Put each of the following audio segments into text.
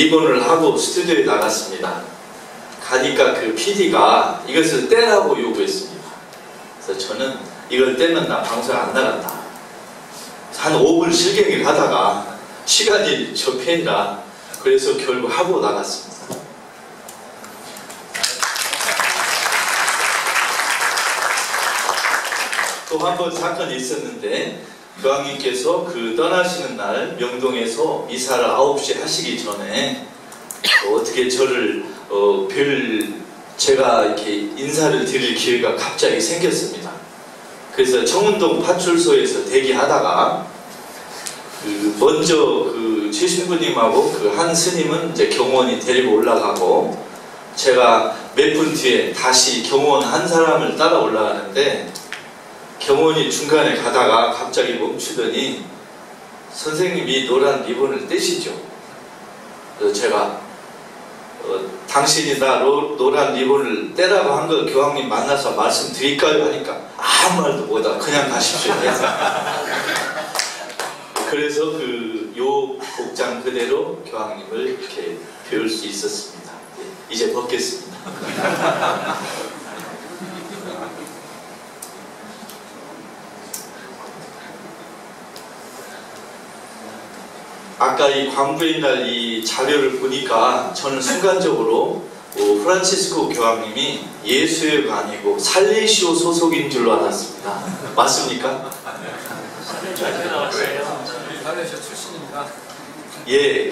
리본을 하고 스튜디오에 나갔습니다. 가니까 그 PD가 이것을 떼라고 요구했습니다. 그래서 저는 이걸 떼면 나 방송 안 나간다. 한 5분 실갱이를 하다가 시간이 접히니라 그래서 결국 하고 나갔습니다. 또 한 번 사건이 있었는데 교황님께서 그 떠나시는 날 명동에서 이사를 9시에 하시기 전에 어떻게 저를 제가 이렇게 인사를 드릴 기회가 갑자기 생겼습니다. 그래서 청운동 파출소에서 대기하다가 먼저 최 신부님하고 그 한 스님은 이제 경호원이 데리고 올라가고 제가 몇 분 뒤에 다시 경호원 한 사람을 따라 올라가는데 경호원이 중간에 가다가 갑자기 멈추더니 선생님이 노란 리본을 떼시죠. 그래서 제가 당신이 나 노란 리본을 떼라고 한 거 교황님 만나서 말씀드릴까요? 하니까 아무 말도 못하고 그냥 가십시오. 그래서 요 복장 그대로 교황님을 이렇게 배울 수 있었습니다. 이제 벗겠습니다. 아까 이 광부의 날 이 자료를 보니까 저는 순간적으로 프란치스코 교황님이 예수회가 아니고 살레시오 소속인 줄로 알았습니다. 맞습니까? 살레시오 출신입니다. 예,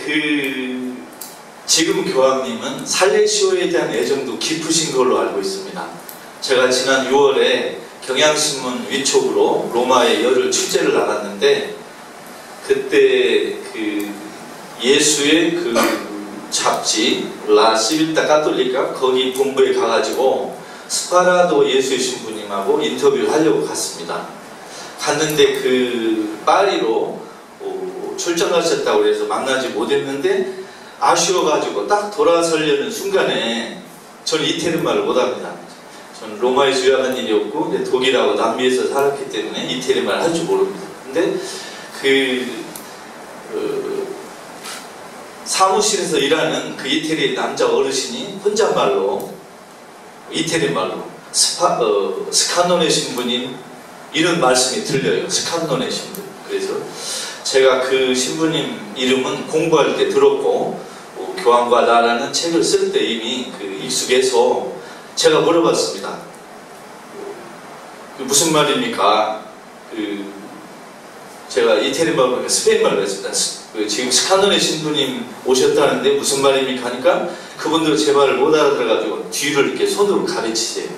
지금 교황님은 살레시오에 대한 애정도 깊으신 걸로 알고 있습니다. 제가 지난 6월에 경향신문 위촉으로 로마의 열흘 축제를 나갔는데 그때 예수의 잡지 라 시빌타 카톨리카 거기 본부에 가가지고 스파라도 예수의 신부님하고 인터뷰를 하려고 갔습니다. 갔는데 파리로 출장 가셨다고 해서 만나지 못했는데 아쉬워가지고 딱 돌아서려는 순간에 저는 이태리말을 못합니다. 저는 로마에서 유학한 일이 없고 독일하고 남미에서 살았기 때문에 이태리말 할 줄 모릅니다. 근데 사무실에서 일하는 그 이태리 남자 어르신이 혼잣말로 이태리말로 스칸노네 신부님 이런 말씀이 들려요. 스칸노네 신부. 그래서 제가 그 신부님 이름은 공부할 때 들었고 교황과 나라는 책을 쓸 때 이미 익숙해서 제가 물어봤습니다. 무슨 말입니까? 제가 이태리말로 스페인말로 했습니다. 지금 스칸노네 신부님 오셨다는데 무슨 말입니까? 하니까 그분들 제 말을 못 알아들어가지고 뒤를 이렇게 손으로 가르치세요.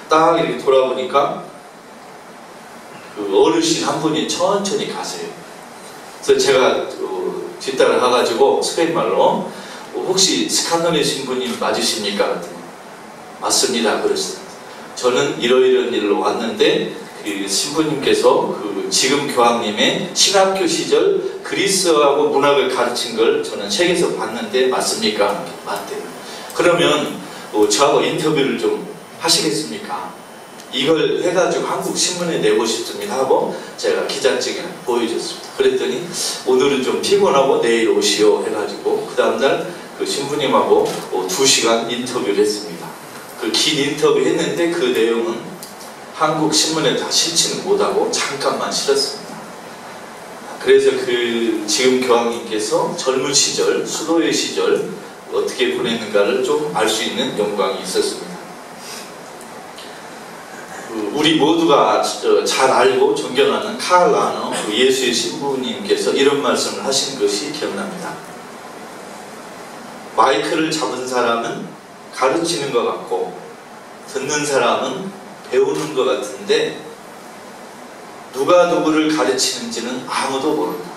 딱 이렇게 돌아보니까 어르신 한 분이 천천히 가세요. 그래서 제가 뒤따라 가가지고 스페인말로 혹시 스칸노네 신부님 맞으십니까? 그랬더니 맞습니다. 그러시더라고요. 저는 이러이런 일로 왔는데 신부님께서 지금 교황님의 신학교 시절 그리스어하고 문학을 가르친 걸 저는 책에서 봤는데 맞습니까? 맞대요. 그러면 저하고 인터뷰를 좀 하시겠습니까? 이걸 해가지고 한국 신문에 내고 싶습니다 하고 제가 기자증에 보여줬습니다. 그랬더니 오늘은 좀 피곤하고 내일 오시오 해가지고 그 다음날 신부님하고 2시간 인터뷰를 했습니다. 긴 인터뷰 했는데 그 내용은 한국 신문에 다 실지는 못하고 잠깐만 실었습니다. 그래서 지금 교황님께서 젊은 시절, 수도의 시절 어떻게 보냈는가를 좀 알 수 있는 영광이 있었습니다. 우리 모두가 잘 알고 존경하는 카를 라너 예수의 신부님께서 이런 말씀을 하신 것이 기억납니다. 마이크를 잡은 사람은 가르치는 것 같고 듣는 사람은 배우는 것 같은데 누가 누구를 가르치는지는 아무도 모른다.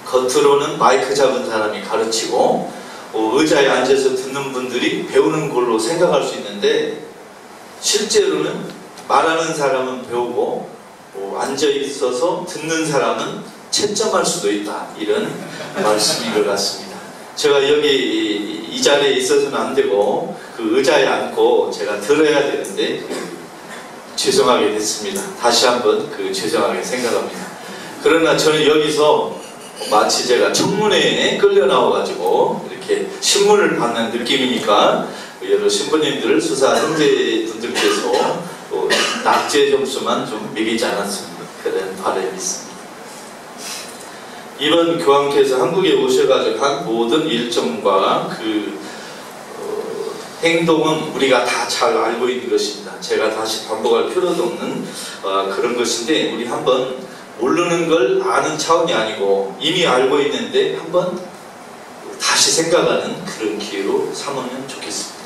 겉으로는 마이크 잡은 사람이 가르치고 의자에 앉아서 듣는 분들이 배우는 걸로 생각할 수 있는데 실제로는 말하는 사람은 배우고 앉아있어서 듣는 사람은 채점할 수도 있다. 이런 말씀인 것 같습니다. 제가 여기 이 자리에 있어서는 안 되고 의자에 앉고 제가 들어야 되는데 죄송하게 됐습니다. 다시 한번 죄송하게 생각합니다. 그러나 저는 여기서 마치 제가 청문회에 끌려 나와가지고 이렇게 신문을 받는 느낌이니까 여러 신부님들 수사 형제분들께서 낙제 점수만 좀 매기지 않았습니다. 그런 바람이 있습니다. 이번 교황께서 한국에 오셔가지고 한 모든 일정과 행동은 우리가 다 잘 알고 있는 것입니다. 제가 다시 반복할 필요도 없는 그런 것인데, 우리 한번 모르는 걸 아는 차원이 아니고 이미 알고 있는데 한번 다시 생각하는 그런 기회로 삼으면 좋겠습니다.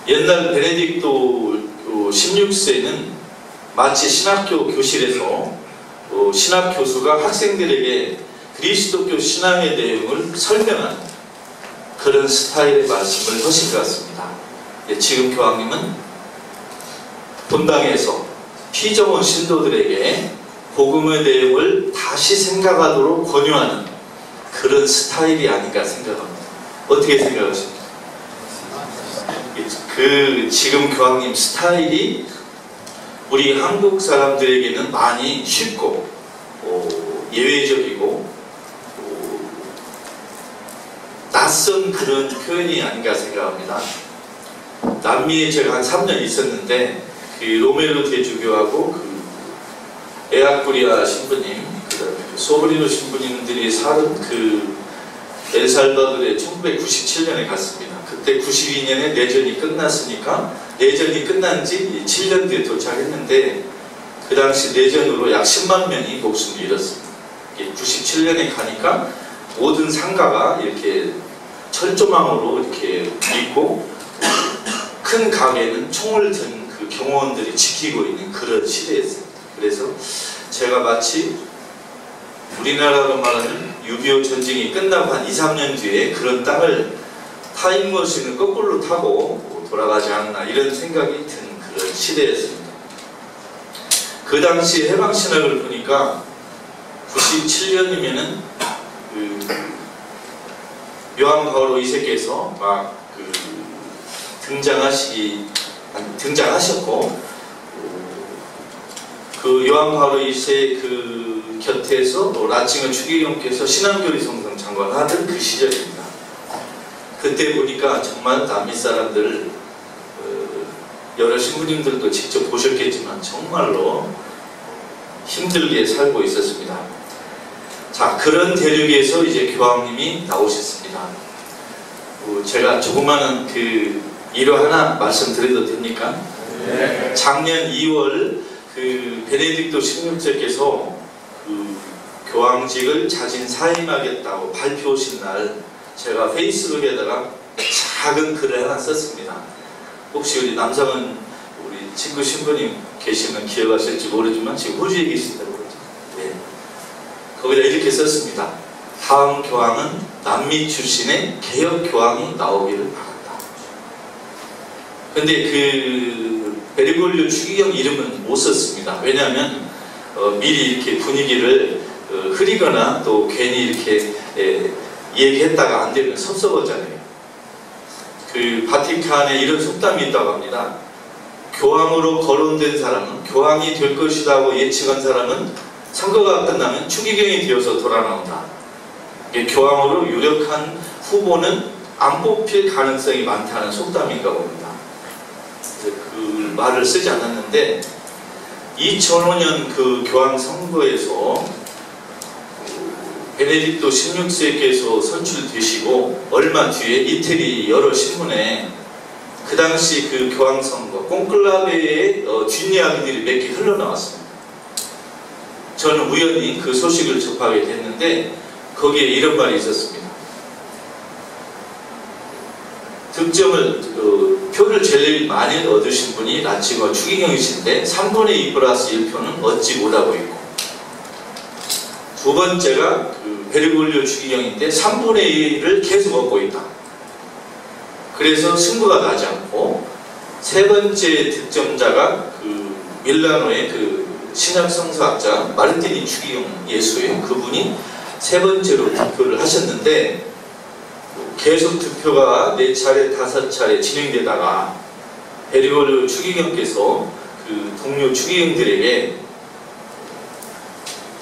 옛날 베네딕토 16세는 마치 신학교 교실에서 신학 교수가 학생들에게 그리스도교 신앙의 내용을 설명하는 그런 스타일의 말씀을 하신 것 같습니다. 지금 교황님은 본당에서 피정원 신도들에게 복음의 내용을 다시 생각하도록 권유하는 그런 스타일이 아닌가 생각합니다. 어떻게 생각하십니까? 지금 교황님 스타일이 우리 한국 사람들에게는 많이 쉽고 예외적이고 낯선 그런 표현이 아닌가 생각합니다. 남미에 제가 한 3년 있었는데 로멜로 대주교하고 에아쿠리아 신부님, 소브리노 신부님들이 사는 엘살바도르에 1997년에 갔습니다. 그때 92년에 내전이 끝났으니까 내전이 끝난 지 7년 뒤에 도착했는데 그 당시 내전으로 약 10만 명이 목숨을 잃었습니다. 97년에 가니까 모든 상가가 이렇게 철조망으로 이렇게 있고 큰 가게는 총을 든 경호원들이 지키고 있는 그런 시대였습니다. 그래서 제가 마치 우리나라로 말하는 6.25 전쟁이 끝나고 한 2, 3년 뒤에 그런 땅을 타임머신을 거꾸로 타고 돌아가지 않나 이런 생각이 든 그런 시대였습니다. 그 당시 해방신학을 보니까 97년이면은 요한 바오로 2세께서 막 등장하셨고 요한 바오로 2세 곁에서 라칭어 추기경께서 신앙교리 성당 장관을 하던 그 시절입니다. 그때 보니까 정말 남미 사람들 여러 신부님들도 직접 보셨겠지만 정말로 힘들게 살고 있었습니다. 자, 그런 대륙에서 이제 교황님이 나오셨습니다. 제가 조그마한 일화 하나 말씀드려도 됩니까? 네. 작년 2월 베네딕토 16세께서 교황직을 자진 사임하겠다고 발표하신 날 제가 페이스북에다가 작은 글을 하나 썼습니다. 혹시 우리 남성은 우리 친구 신부님 계시면 기억하실지 모르지만 지금 호주에 계신다고 그러죠. 네. 거기다 이렇게 썼습니다. 다음 교황은 남미 출신의 개혁 교황이 나오기를 바란다. 근데 베르골리오 추기경 이름은 못 썼습니다. 왜냐하면 미리 이렇게 분위기를 흐리거나 또 괜히 이렇게 얘기했다가 안 되면 섭섭하잖아요. 바티칸에 이런 속담이 있다고 합니다. 교황으로 거론된 사람은, 교황이 될 것이라고 예측한 사람은 선거가 끝나면 추기경이 되어서 돌아 나온다. 교황으로 유력한 후보는 안 뽑힐 가능성이 많다는 속담인가 봅니다. 그 말을 쓰지 않았는데 2005년 교황 선거에서 베네딕토 16세께서 선출되시고 얼마 뒤에 이태리 여러 신문에 그 당시 교황 선거 콘클라베의 뒷이야기들이 몇 개 흘러나왔습니다. 저는 우연히 그 소식을 접하게 됐는데 거기에 이런 말이 있었습니다. 득점을 표를 제일 많이 얻으신 분이 라칭어 추기경이신데 3분의 2 플러스 1표는 얻지 못하고 있고, 두 번째가 베르골리오 추기경인데 3분의 1을 계속 얻고 있다. 그래서 승부가 나지 않고, 세 번째 득점자가 밀라노의 신약 성서학자 마르티니 추기경 예수예요. 그분이 세 번째로 득표를 하셨는데 계속 득표가 4차례, 5차례 진행되다가 베르골리오 추기경께서 동료 추기경들에게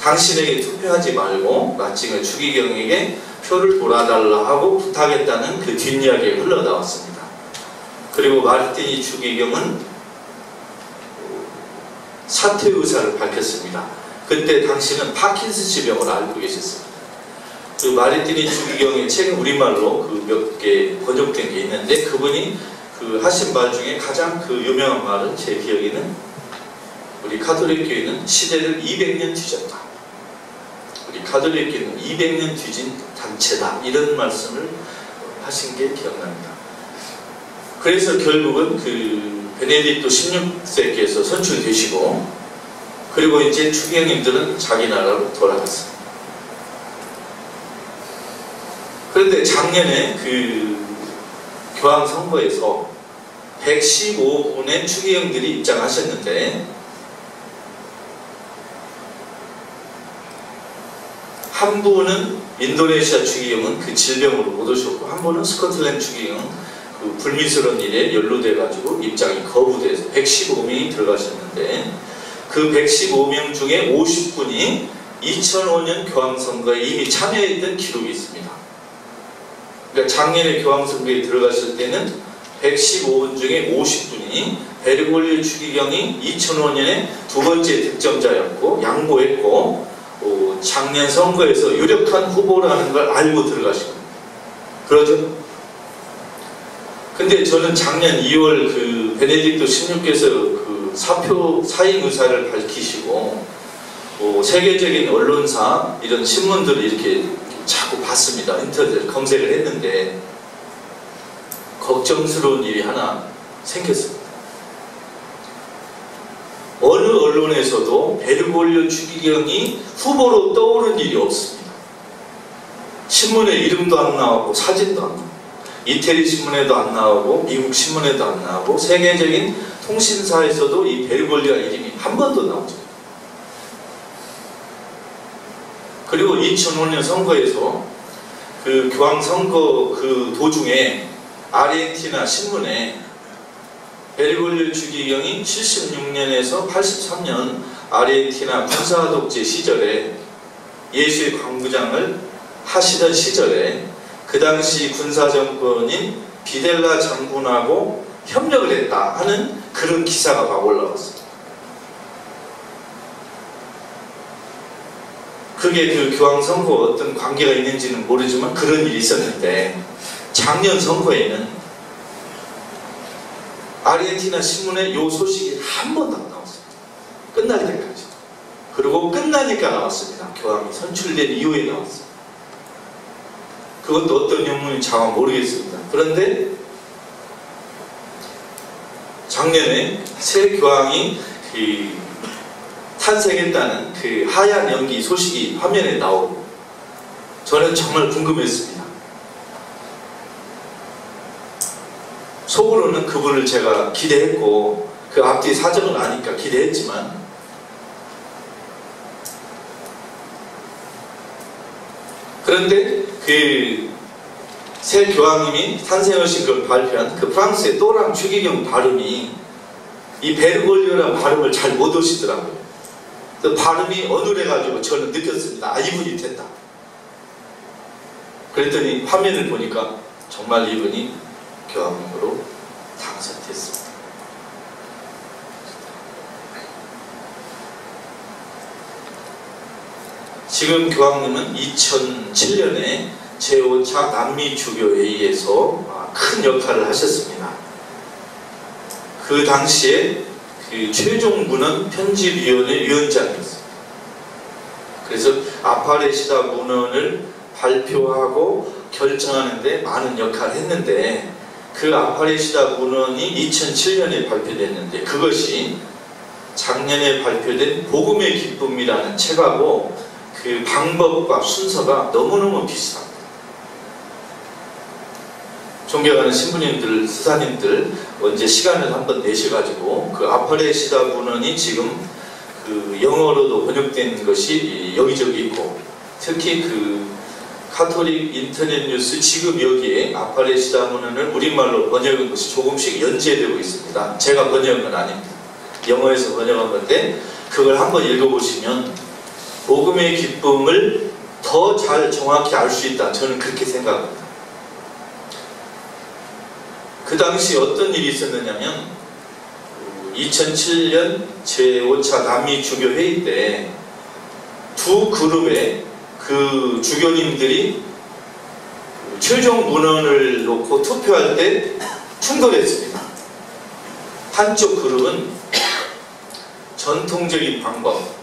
당신에게 투표하지 말고 라칭의 추기경에게 표를 돌아달라 하고 부탁했다는 그 뒷이야기가 흘러나왔습니다. 그리고 마르티니 추기경은 사퇴 의사를 밝혔습니다. 그때 당신은 파킨슨씨 병을 앓고 계셨습니다. 그 마르티니 추기경의 책은 우리말로 그 몇 개 번역된 게 있는데 그분이 그 하신 말 중에 가장 그 유명한 말은 제 기억에는 우리 가톨릭 교회는 시대를 200년 뒤졌다. 우리 가톨릭 교회는 200년 뒤진 단체다. 이런 말씀을 하신 게 기억납니다. 그래서 결국은 그 베네딕토 16세께서 선출되시고 그리고 이제 추기경님들은 자기 나라로 돌아갔습니다. 그런데 작년에 그 교황 선거에서 115분의 추기경들이 입장하셨는데 한 분은 인도네시아 추기경은 그 질병으로 못 오셨고 한 분은 스코틀랜드 추기경은 그 불미스러운 일에 연루돼 가지고 입장이 거부돼서 115명이 들어가셨는데 그 115명 중에 50분이 2005년 교황선거에 이미 참여했던 기록이 있습니다. 그러니까 작년에 교황선거에 들어갔을 때는 115분 중에 50분이 베르골리오 추기경이 2005년에 두 번째 득점자였고 양보했고 작년 선거에서 유력한 후보라는 걸 알고 들어가신 겁니다. 그러죠? 근데 저는 작년 2월 그 베네딕토 16께서 그 사표 사임 의사를 밝히시고 세계적인 언론사 이런 신문들을 이렇게 자꾸 봤습니다. 인터넷 검색을 했는데 걱정스러운 일이 하나 생겼습니다. 어느 언론에서도 베르골리오 추기경이 후보로 떠오른 일이 없습니다. 신문에 이름도 안 나오고 사진도 안 나오고 이태리 신문에도 안 나오고 미국 신문에도 안 나오고 세계적인 통신사에서도 이 베르골리오 이름이 한 번도 나오지 않아요. 그리고 2005년 선거에서 그 교황 선거 그 도중에 아르헨티나 신문에 베르골리오 추기경이 76년에서 83년 아르헨티나 군사 독재 시절에 예수의 광부장을 하시던 시절에 그 당시 군사정권인 비델라 장군하고 협력을 했다 하는 그런 기사가 막 올라왔습니다. 그게 그 교황 선거와 어떤 관계가 있는지는 모르지만 그런 일이 있었는데 작년 선거에는 아르헨티나 신문에 이 소식이 한 번도 안 나왔습니다. 끝날 때까지. 그리고 끝나니까 나왔습니다. 교황이 선출된 이후에 나왔습니다. 그것도 어떤 영문인지 잘 모르겠습니다. 그런데 작년에 새 교황이 탄생했다는 그 하얀 연기 소식이 화면에 나오고 저는 정말 궁금했습니다. 속으로는 그분을 제가 기대했고 그 앞뒤 사정을 아니까 기대했지만 그런데 그 새 교황님이 탄생하신 걸 발표한 그 프랑스의 또랑 추기경 발음이 이 베르골리오라는 발음을 잘 못 하시더라고요. 그 발음이 어눌해가지고 저는 느꼈습니다. 아, 이분이 된다. 그랬더니 화면을 보니까 정말 이분이 교황으로 당선됐습니다. 지금 교황님은 2007년에 제5차 남미 주교회의에서 큰 역할을 하셨습니다. 그 당시에 그 최종문헌 편집위원회 위원장이었습니다. 그래서 아파레시다 문헌을 발표하고 결정하는데 많은 역할을 했는데 그 아파레시다 문헌이 2007년에 발표됐는데 그것이 작년에 발표된 복음의 기쁨이라는 책하고 그 방법과 순서가 너무너무 비슷합니다. 존경하는 신부님들, 스사님들 언제 시간을 한번 내셔가지고 그 아파레시다 문헌이 지금 그 영어로도 번역된 것이 여기저기 있고 특히 그 카톨릭 인터넷 뉴스 지금 여기에 아파레시다 문헌을 우리말로 번역한 것이 조금씩 연재되고 있습니다. 제가 번역한 건 아닙니다. 영어에서 번역한 건데 그걸 한번 읽어보시면 복음의 기쁨을 더 잘 정확히 알 수 있다. 저는 그렇게 생각합니다. 그 당시 어떤 일이 있었느냐면 2007년 제5차 남미 주교 회의 때 두 그룹의 그 주교님들이 최종 문헌을 놓고 투표할 때 충돌했습니다. 한쪽 그룹은 전통적인 방법,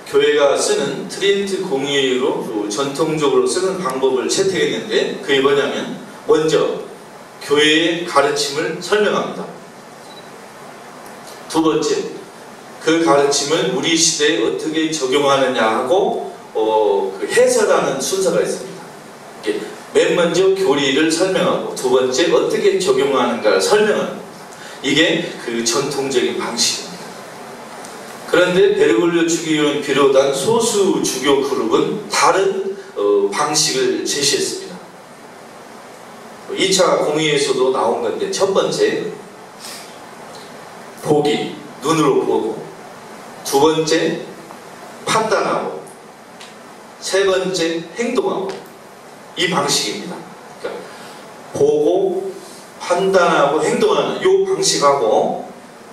교회가 쓰는 트린트 공의로 전통적으로 쓰는 방법을 채택했는데 그게 뭐냐면 먼저 교회의 가르침을 설명합니다. 두 번째, 그 가르침을 우리 시대에 어떻게 적용하느냐 하고 그 해설하는 순서가 있습니다. 맨 먼저 교리를 설명하고 두 번째 어떻게 적용하는가를 설명하는, 이게 그 전통적인 방식입니다. 그런데 베르골리오 주기교회는 비롯한 소수 주교 그룹은 다른 방식을 제시했습니다. 2차 공의에서도 나온 건데, 첫 번째 보기, 눈으로 보고, 두 번째 판단하고, 세 번째 행동하고, 이 방식입니다. 그러니까 보고 판단하고 행동하는 이 방식하고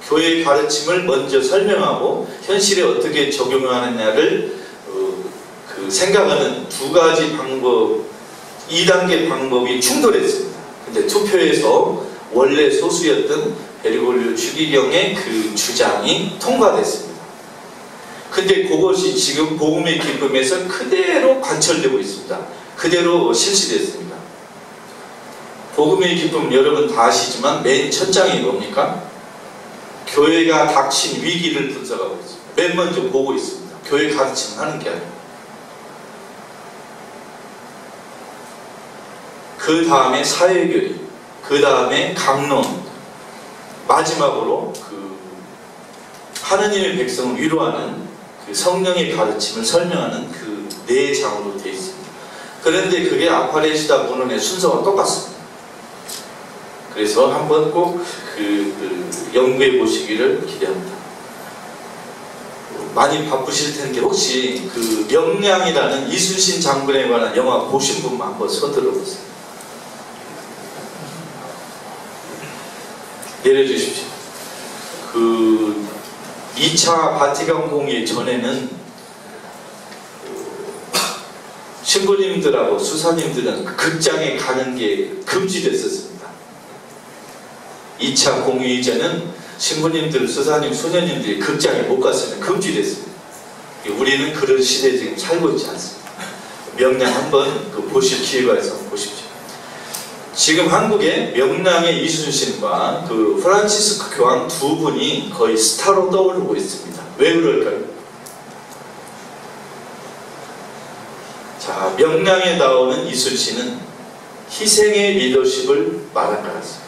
교회의 가르침을 먼저 설명하고 현실에 어떻게 적용하느냐를 그 생각하는 두 가지 방법, 2단계 방법이 충돌했습니다. 근데 투표에서 원래 소수였던 베르골리오 주기경의 그 주장이 통과됐습니다. 근데 그것이 지금 복음의 기쁨에서 그대로 관철되고 있습니다. 그대로 실시됐습니다. 복음의 기쁨 여러분 다 아시지만 맨 첫 장이 뭡니까? 교회가 닥친 위기를 분석하고 있습니다. 맨 먼저 보고 있습니다. 교회 가르침을 하는 게 아니고. 그 다음에 사회교리, 그 다음에 강론, 마지막으로 그 하느님의 백성을 위로하는 그 성령의 가르침을 설명하는 그 네 장으로 되어 있습니다. 그런데 그게 아파레시다 문헌의 순서가 똑같습니다. 그래서 한번 꼭 연구해 보시기를 기대합니다. 많이 바쁘실 텐데 혹시 그 명량이라는 이순신 장군에 관한 영화 보신 분만 한번 손들어 보세요. 내려주십시오. 그 2차 바티칸 공의 전에는 신부님들하고 수사님들은 극장에 가는 게 금지됐었습니다. 2차 공의 이전은 신부님들, 수사님, 수녀님들이 극장에 못 갔으면 금지됐습니다. 우리는 그런 시대에 지금 살고 있지 않습니다. 명량 한번 보실 기회가 있어 보십시오. 지금 한국에 명량의 이순신과 그 프란치스코 교황 두 분이 거의 스타로 떠오르고 있습니다. 왜 그럴까요? 자, 명량에 나오는 이순신은 희생의 리더십을 말한 것 같습니다.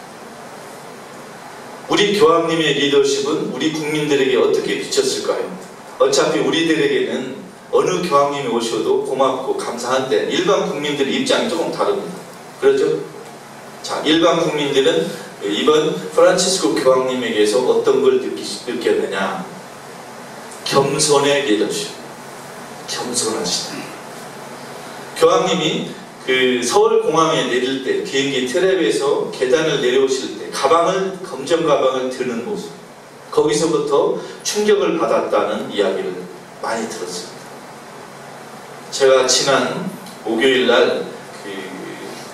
우리 교황님의 리더십은 우리 국민들에게 어떻게 비쳤을까요? 어차피 우리들에게는 어느 교황님이 오셔도 고맙고 감사한데 일반 국민들의 입장이 조금 다릅니다. 그렇죠? 자, 일반 국민들은 이번 프란치스코 교황님에게서 어떤 걸 느꼈느냐? 겸손의 리더십. 겸손하시다. 교황님이 그 서울공항에 내릴 때, 비행기 트랩에서 계단을 내려오실 때 검정 가방을 드는 모습, 거기서부터 충격을 받았다는 이야기를 많이 들었습니다. 제가 지난 목요일날 그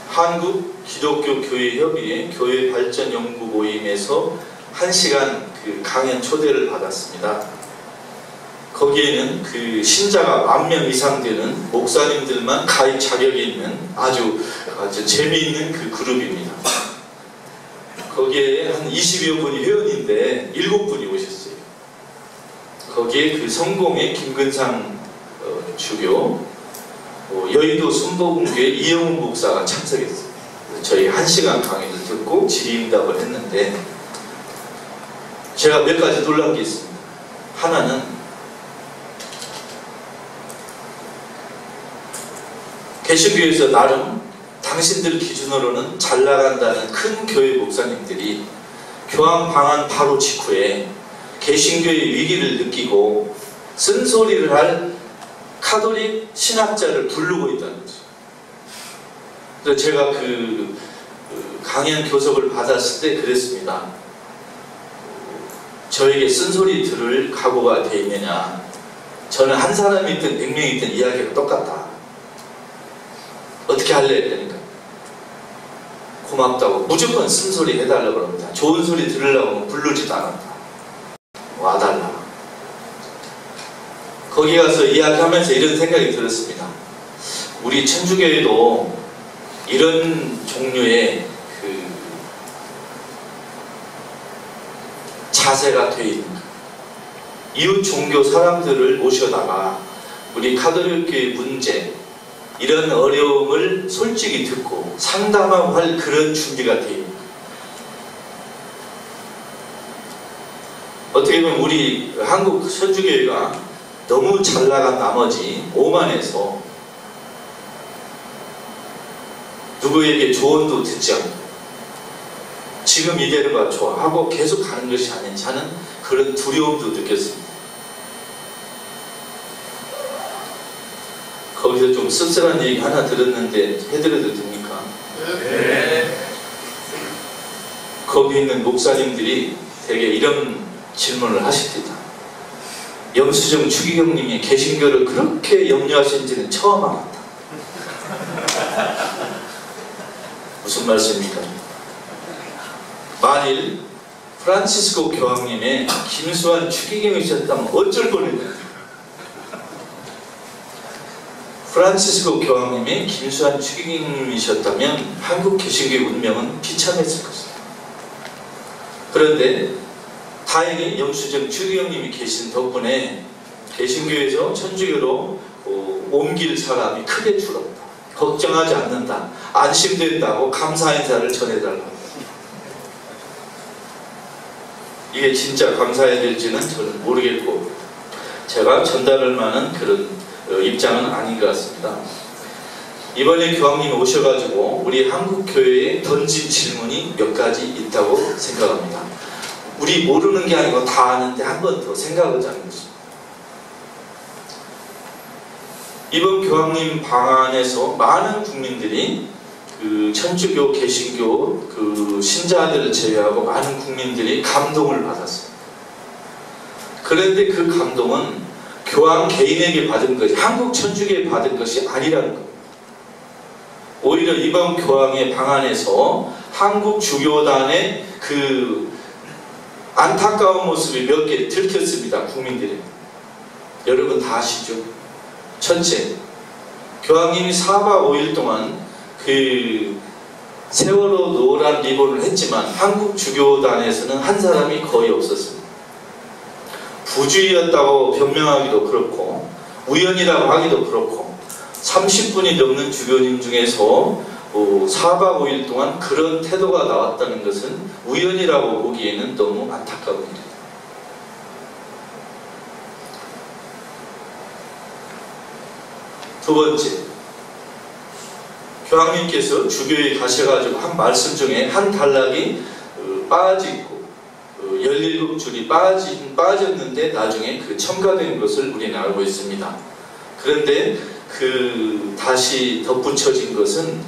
한국 기독교 교회 협의회 교회 발전 연구 모임에서 1시간 그 강연 초대를 받았습니다. 거기에는 그 신자가 10,000명 이상 되는 목사님들만 가입 자격이 있는 아주 재미있는 그 그룹입니다. 거기에 한 20여 분이 회원인데 7분이 오셨어요. 거기에 그 성공의 김근상 주교, 여의도 순복음교회 이영훈 목사가 참석했어요. 저희 1시간 강의를 듣고 질의응답을 했는데 제가 몇 가지 놀란 게 있습니다. 하나는 개신교에서 나름 당신들 기준으로는 잘 나간다는 큰 교회 목사님들이 교황 방한 바로 직후에 개신교의 위기를 느끼고 쓴소리를 할 카톨릭 신학자를 부르고 있다는 거죠. 그래서 제가 그 강연 교섭을 받았을 때 그랬습니다. 저에게 쓴소리 들을 각오가 돼 있느냐. 저는 한 사람이 있든 100명이 있든 이야기가 똑같다. 어떻게 할래? 그러니까 고맙다고 무조건 쓴소리 해달라고 그럽니다. 좋은 소리 들으려고 하면 부르지도 않았다. 와달라. 거기 가서 이야기하면서 이런 생각이 들었습니다. 우리 천주교에도 이런 종류의 그 자세가 돼 있는 거예요. 이웃 종교 사람들을 모셔다가 우리 카톨릭교의 문제, 이런 어려움을 솔직히 듣고 상담하고 할 그런 준비가 되어 있는 거예요. 어떻게 보면 우리 한국 천주교회가 너무 잘 나간 나머지 오만해서 누구에게 조언도 듣지 않고 지금 이대로가 좋아 하고 계속 가는 것이 아닌지 하는 그런 두려움도 느꼈습니다. 거기서 좀 씁쓸한 얘기 하나 들었는데 해드려도 됩니까? 네. 거기 있는 목사님들이 되게 이런 질문을 하십니다. 염수정 추기경님이 개신교를 그렇게 염려하신지는 처음 알았다. 무슨 말씀입니까? 만일 프란치스코 교황님의 김수환 추기경이셨다면 어쩔 뻔했냐. 프란치스코 교황님이 김수환 추기경이셨다면 한국 개신교의 운명은 비참했을 것입니다. 그런데 다행히 염수정 추기경님이 계신 덕분에 개신교에서 천주교로 옮길 사람이 크게 줄었다. 걱정하지 않는다. 안심된다고 감사 인사를 전해달라고. 이게 진짜 감사해야 될지는 저는 모르겠고 제가 전달할 만한 그런 입장은 아닌 것 같습니다. 이번에 교황님이 오셔가지고 우리 한국교회에 던진 질문이 몇 가지 있다고 생각합니다. 우리 모르는 게 아니고 다 아는데 한 번 더 생각을 하는 것입니다. 이번 교황님 방안에서 많은 국민들이 그 천주교, 개신교 그 신자들을 제외하고 많은 국민들이 감동을 받았어요. 그런데 그 감동은 교황 개인에게 받은 것이 한국 천주교에 받은 것이 아니라는 겁니다. 오히려 이번 교황의 방안에서 한국 주교단의 그 안타까운 모습이 몇 개 들켰습니다. 국민들이. 여러분 다 아시죠? 첫째, 교황님이 4박 5일 동안 그 세월호 노란 리본을 했지만 한국 주교단에서는 한 사람이 거의 없었습니다. 부주의였다고 변명하기도 그렇고 우연이라고 하기도 그렇고 30분이 넘는 주교님 중에서 4박 5일 동안 그런 태도가 나왔다는 것은 우연이라고 보기에는 너무 안타까운 일입니다. 두 번째, 교황님께서 주교에 가셔가지고 한 말씀 중에 한 단락이 빠지고 17줄이 빠졌는데 나중에 그 첨가된 것을 우리는 알고 있습니다. 그런데 그 다시 덧붙여진 것은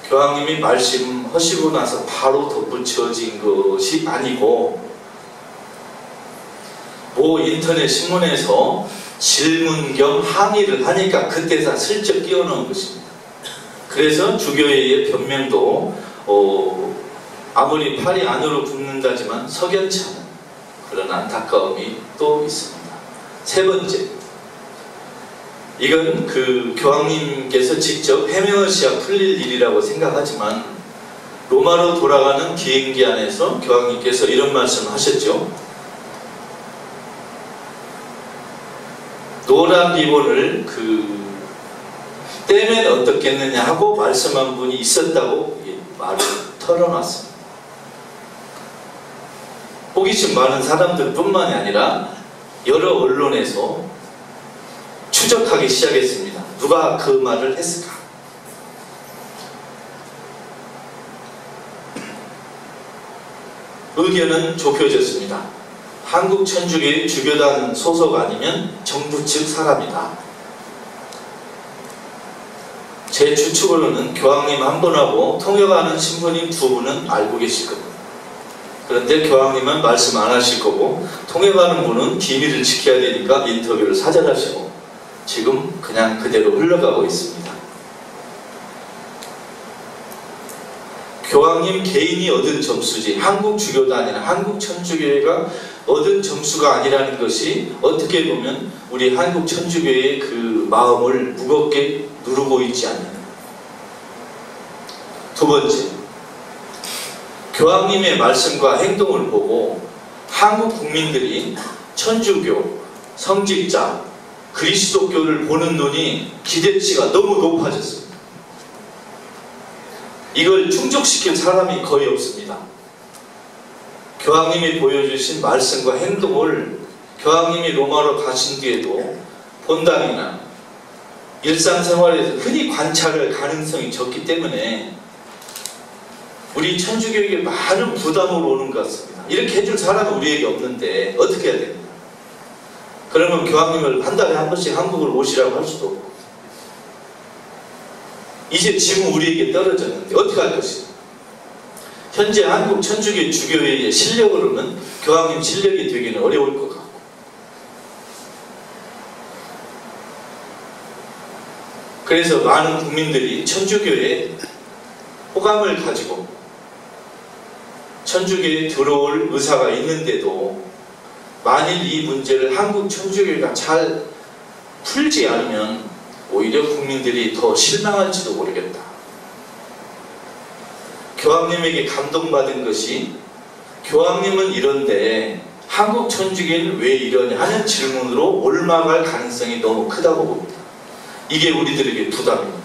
교황님이 말씀하시고 나서 바로 덧붙여진 것이 아니고 모 인터넷 신문에서 질문 겸 항의를 하니까 그때서 슬쩍 끼워넣은 것입니다. 그래서 주교회의 변명도 아무리 팔이 안으로 굽는다지만 석연치 않은 그런 안타까움이 또 있습니다. 세 번째, 이건 그 교황님께서 직접 해명하셔야 풀릴 일이라고 생각하지만 로마로 돌아가는 비행기 안에서 교황님께서 이런 말씀을 하셨죠. 노란 리본을 떼면 어떻겠느냐 하고 말씀한 분이 있었다고 말을 털어놨습니다. 호기심 많은 사람들 뿐만이 아니라 여러 언론에서 추적하기 시작했습니다. 누가 그 말을 했을까? 의견은 좁혀졌습니다. 한국 천주교의 주교단 소속 아니면 정부 측 사람이다. 제 추측으로는 교황님 한 분하고 통역하는 신부님 두 분은 알고 계실 겁니다. 그런데 교황님은 말씀 안 하실 거고 통역하는 분은 비밀을 지켜야 되니까 인터뷰를 사절하시고 지금 그냥 그대로 흘러가고 있습니다. 교황님 개인이 얻은 점수지 한국 주교단이나 한국 천주교회가 얻은 점수가 아니라는 것이 어떻게 보면 우리 한국 천주교회의 그 마음을 무겁게 누르고 있지 않느냐. 두 번째, 교황님의 말씀과 행동을 보고 한국 국민들이 천주교, 성직자, 그리스도교를 보는 눈이 기대치가 너무 높아졌습니다. 이걸 충족시킬 사람이 거의 없습니다. 교황님이 보여주신 말씀과 행동을 교황님이 로마로 가신 뒤에도 본당이나 일상생활에서 흔히 관찰할 가능성이 적기 때문에 우리 천주교에게 많은 부담으로 오는 것 같습니다. 이렇게 해줄 사람은 우리에게 없는데 어떻게 해야 됩니까? 그러면 교황님을 한 달에 한 번씩 한국을 오시라고 할 수도 없고 이제 지금 우리에게 떨어졌는데 어떻게 할 것인가? 현재 한국 천주교 주교회의 실력으로는 교황님 실력이 되기는 어려울 것 같고 그래서 많은 국민들이 천주교에 호감을 가지고 천주교에 들어올 의사가 있는데도 만일 이 문제를 한국 천주교회가 잘 풀지 않으면 오히려 국민들이 더 실망할지도 모르겠다. 교황님에게 감동받은 것이 교황님은 이런데 한국 천주교회는 왜 이러냐 하는 질문으로 올라갈 가능성이 너무 크다고 봅니다. 이게 우리들에게 부담입니다.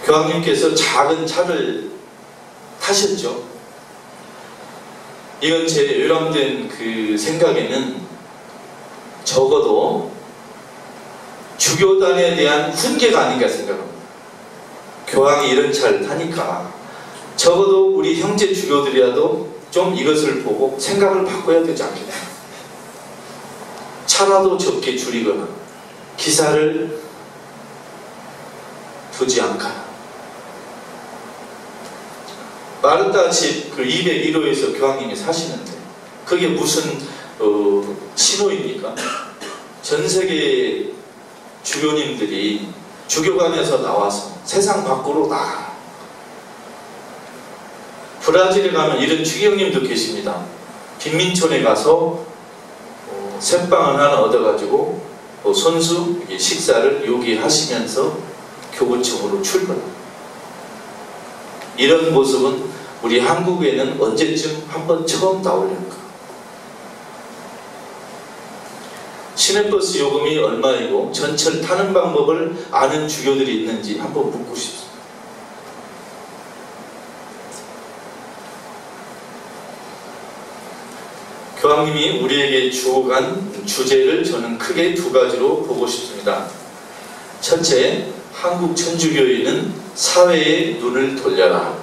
교황님께서 작은 차를 타셨죠. 이건 제 외람된 그 생각에는 적어도 주교단에 대한 훈계가 아닌가 생각합니다. 교황이 이런 차를 타니까 적어도 우리 형제 주교들이라도 좀 이것을 보고 생각을 바꿔야 되지 않겠나. 차라도 적게 줄이거나 기사를 두지 않거나 마르타 집 그 201호에서 교황님이 사시는데 그게 무슨 신호입니까? 전 세계 주교님들이 주교관에서 나와서 세상 밖으로 나가. 브라질에 가면 이런 추기형님도 계십니다. 빈민촌에 가서 쇠빵을 하나 얻어가지고 손수 식사를 요기하시면서 교구청으로 출근합니다. 이런 모습은 우리 한국에는 언제쯤 한번 처음 나오려는가? 시내버스 요금이 얼마이고 전철 타는 방법을 아는 주교들이 있는지 한번 묻고 싶습니다. 교황님이 우리에게 주어간 주제를 저는 크게 두 가지로 보고 싶습니다. 첫째, 한국 천주교회는 사회의 눈을 돌려라.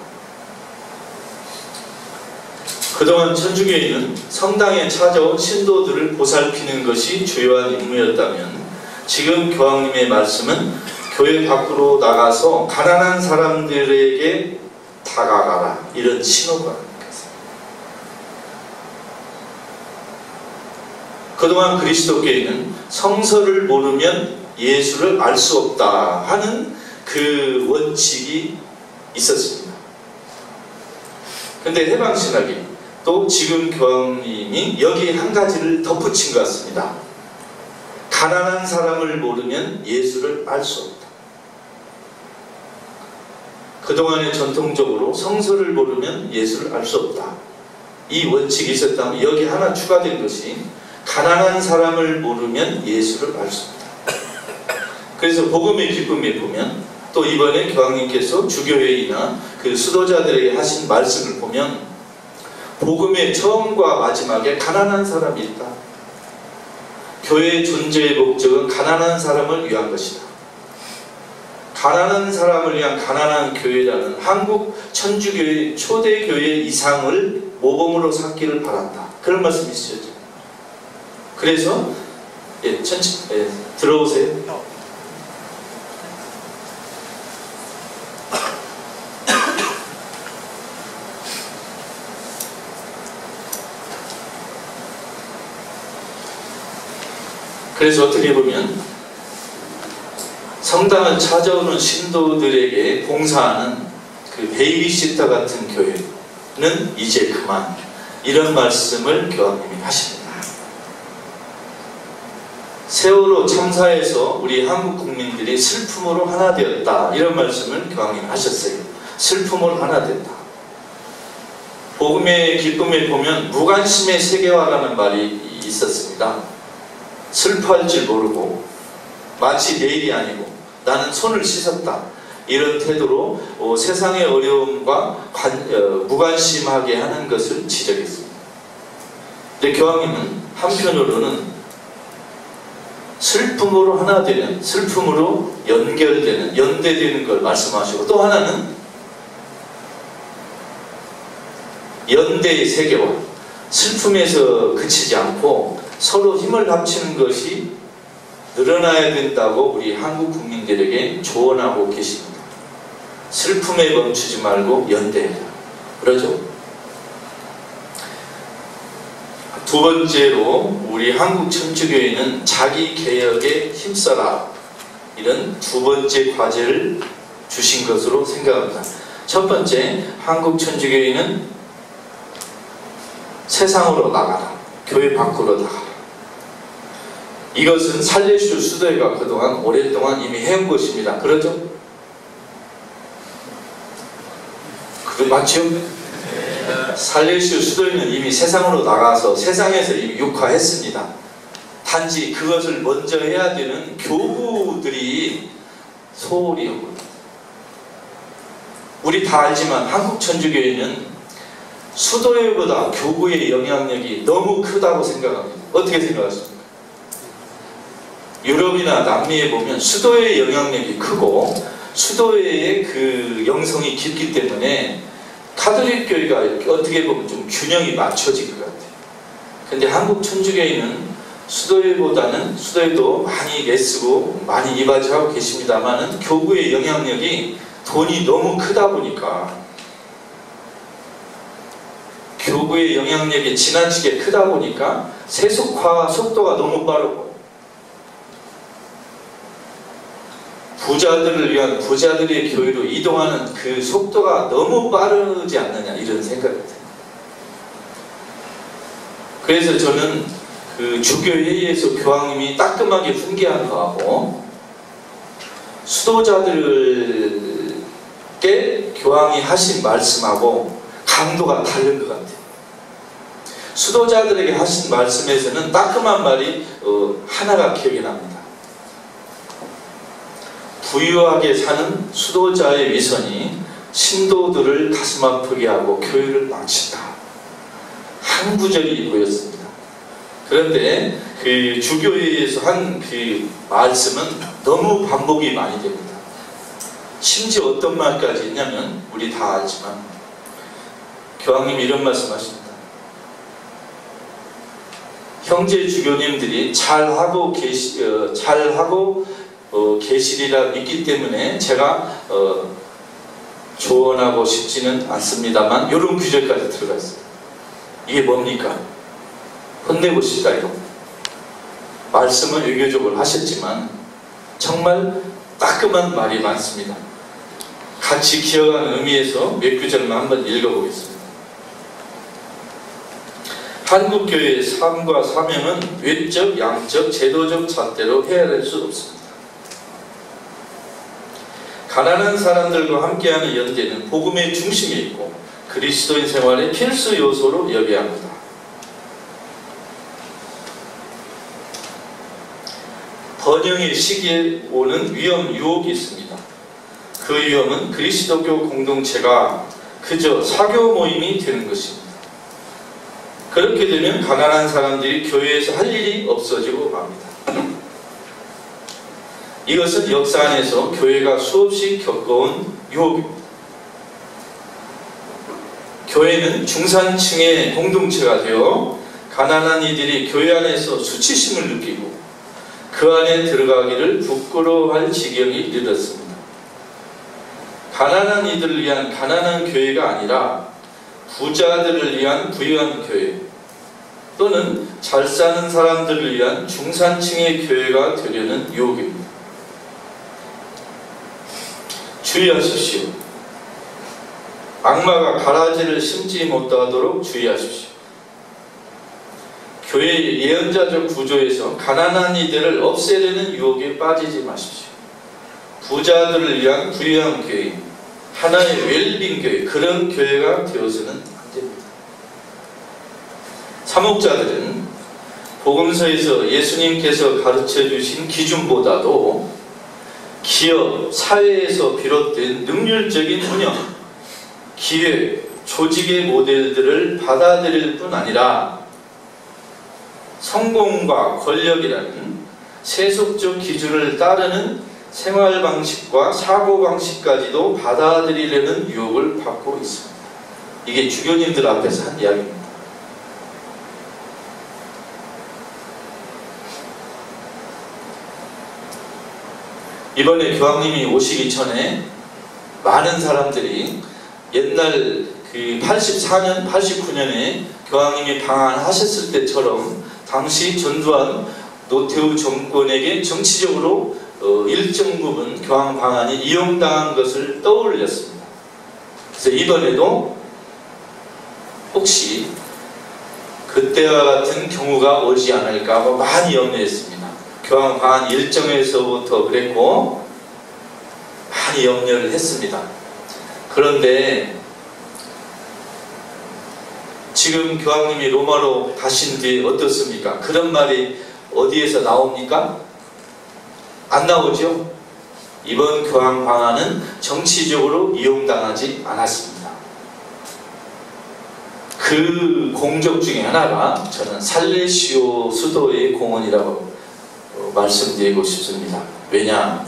그동안 천주교회는 성당에 찾아온 신도들을 보살피는 것이 주요한 임무였다면 지금 교황님의 말씀은 교회 밖으로 나가서 가난한 사람들에게 다가가라 이런 신호가 아닙니까? 그동안 그리스도교회는 성서를 모르면 예수를 알 수 없다 하는 그 원칙이 있었습니다. 그런데 해방신학이 또 지금 교황님이 여기 한 가지를 덧붙인 것 같습니다. 가난한 사람을 모르면 예수를 알 수 없다. 그동안에 전통적으로 성서를 모르면 예수를 알 수 없다. 이 원칙이 있었다면 여기 하나 추가된 것이 가난한 사람을 모르면 예수를 알 수 없다. 그래서 복음의 기쁨에 보면 또 이번에 교황님께서 주교회의나 그 수도자들에게 하신 말씀을 보면 복음의 처음과 마지막에 가난한 사람이 있다. 교회의 존재의 목적은 가난한 사람을 위한 것이다. 가난한 사람을 위한 가난한 교회라는 한국 천주교의 초대교회 이상을 모범으로 삼기를 바란다. 그런 말씀이 있으셨죠. 그래서 들어오세요. 그래서 어떻게 보면 성당을 찾아오는 신도들에게 봉사하는 그 베이비시터 같은 교회는 이제 그만, 이런 말씀을 교황님이 하십니다. 세월호 참사에서 우리 한국 국민들이 슬픔으로 하나 되었다, 이런 말씀을 교황님이 하셨어요. 슬픔으로 하나 됐다. 복음의 기쁨에 보면 무관심의 세계화라는 말이 있었습니다. 슬퍼할 줄 모르고 마치 내일이 아니고 나는 손을 씻었다, 이런 태도로 세상의 어려움과 무관심하게 하는 것을 지적했습니다. 근데 교황님은 한편으로는 슬픔으로 하나 되는, 슬픔으로 연결되는, 연대되는 걸 말씀하시고, 또 하나는 연대의 세계화, 슬픔에서 그치지 않고 서로 힘을 합치는 것이 늘어나야 된다고 우리 한국 국민들에게 조언하고 계십니다. 슬픔에 멈추지 말고 연대해라, 그러죠. 두 번째로 우리 한국 천주교회는 자기 개혁에 힘써라, 이런 두 번째 과제를 주신 것으로 생각합니다. 첫 번째, 한국 천주교회는 세상으로 나가라, 교회 밖으로 나가라. 이것은 살레시오 수도회가 그동안 오랫동안 이미 해온 것입니다. 그렇죠? 그거 맞죠? 살레시오 수도회는 이미 세상으로 나가서 세상에서 이미 육화했습니다. 단지 그것을 먼저 해야 되는 교부들이 소홀히 한 겁니다. 우리 다 알지만 한국 천주교회는 수도회보다 교부의 영향력이 너무 크다고 생각합니다. 어떻게 생각하십니까? 유럽이나 남미에 보면 수도회의 영향력이 크고 수도회의 그 영성이 깊기 때문에 카톨릭 교회가 어떻게 보면 좀 균형이 맞춰진 것 같아요. 근데 한국 천주교회는 수도회보다는, 수도회도 많이 애쓰고 많이 이바지하고 계십니다만은 교부의 영향력이 돈이 너무 크다 보니까, 교부의 영향력이 지나치게 크다 보니까 세속화 속도가 너무 빠르고 부자들을 위한 부자들의 교회로 이동하는 그 속도가 너무 빠르지 않느냐, 이런 생각이 듭니다. 그래서 저는 그 주교회의에서 교황님이 따끔하게 훈계한 거하고 수도자들께 교황이 하신 말씀하고 강도가 다른 것 같아요. 수도자들에게 하신 말씀에서는 따끔한 말이 하나가 기억이 납니다. 부유하게 사는 수도자의 위선이 신도들을 가슴 아프게 하고 교회를 망친다, 한 구절이 보였습니다. 그런데 그 주교회에서 한 그 말씀은 너무 반복이 많이 됩니다. 심지어 어떤 말까지 있냐면, 우리 다 알지만 교황님이 이런 말씀하십니다. 형제 주교님들이 잘하고 계시리라 믿기 때문에 제가 조언하고 싶지는 않습니다만, 이런 구절까지 들어가 있어요. 이게 뭡니까? 혼내고 싶다, 이거. 말씀은 외교적으로 하셨지만 정말 따끔한 말이 많습니다. 같이 기억하는 의미에서 몇 구절만 한번 읽어보겠습니다. 한국교회의 삶과 사명은 외적, 양적, 제도적 잣대로 헤아릴 수 없습니다. 가난한 사람들과 함께하는 연대는 복음의 중심에 있고 그리스도인 생활의 필수 요소로 여겨야 합니다. 번영의 시기에 오는 위험, 유혹이 있습니다. 그 위험은 그리스도교 공동체가 그저 사교 모임이 되는 것입니다. 그렇게 되면 가난한 사람들이 교회에서 할 일이 없어지고 맙니다. 이것은 역사 안에서 교회가 수없이 겪어온 유혹입니다. 교회는 중산층의 공동체가 되어 가난한 이들이 교회 안에서 수치심을 느끼고 그 안에 들어가기를 부끄러워할 지경이 이르렀습니다. 가난한 이들을 위한 가난한 교회가 아니라 부자들을 위한 부유한 교회, 또는 잘 사는 사람들을 위한 중산층의 교회가 되려는 유혹입니다. 주의하십시오. 악마가 가라지를 심지 못하도록 주의하십시오. 교회의 예언자적 구조에서 가난한 이들을 없애려는 유혹에 빠지지 마십시오. 부자들을 위한 부유한 교회, 하나의 웰빙 교회, 그런 교회가 되어서는 안 됩니다. 사목자들은 복음서에서 예수님께서 가르쳐 주신 기준보다도 기업, 사회에서 비롯된 능률적인 운영, 기획, 조직의 모델들을 받아들일 뿐 아니라 성공과 권력이라는 세속적 기준을 따르는 생활 방식과 사고 방식까지도 받아들이려는 유혹을 받고 있습니다. 이게 주교님들 앞에서 한 이야기입니다. 이번에 교황님이 오시기 전에 많은 사람들이 옛날 그 84년, 89년에 교황님이 방한하셨을 때처럼 당시 전두환 노태우 정권에게 정치적으로 일정 부분 교황 방한이 이용당한 것을 떠올렸습니다. 그래서 이번에도 혹시 그때와 같은 경우가 오지 않을까 하고 많이 염려했습니다. 교황 방한 일정에서부터 그랬고 많이 염려를 했습니다. 그런데 지금 교황님이 로마로 가신 뒤에 어떻습니까? 그런 말이 어디에서 나옵니까? 안 나오죠? 이번 교황 방한은 정치적으로 이용당하지 않았습니다. 그 공적 중에 하나가 저는 살레시오 수도의 공헌이라고 말씀드리고 싶습니다. 왜냐?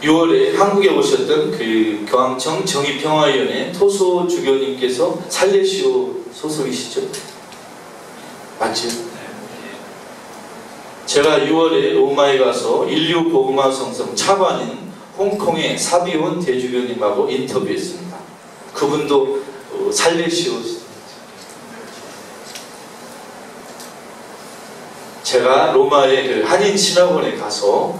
6월에 한국에 오셨던 그 교황청 정의평화위원회 토소 주교님께서 살레시오 소속이시죠? 맞죠? 제가 6월에 로마에 가서 인류 복음화 성성 차관인 홍콩의 사비온 대주교님하고 인터뷰했습니다. 그분도 살레시오. 제가 로마의 그 한인 신학원에 가서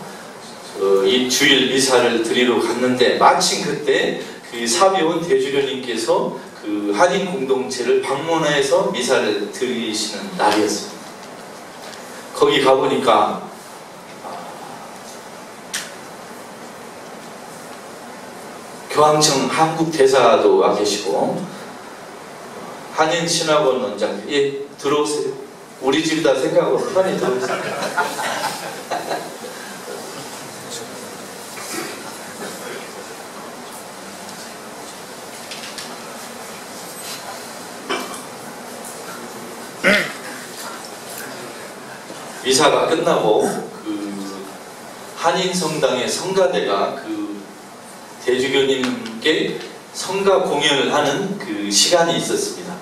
이 주일 미사를 드리러 갔는데 마침 그때 그 사비온 대주교님께서 그 한인 공동체를 방문해서 미사를 드리시는 날이었습니다. 거기 가보니까 교황청 한국 대사도 와 계시고 한인 신학원 원장, 예, 들어오세요. 우리 집이다 생각하고 편히 들어오세요. 미사가 끝나고 그 한인 성당의 성가대가 그 대주교님께 성가 공연을 하는 그 시간이 있었습니다.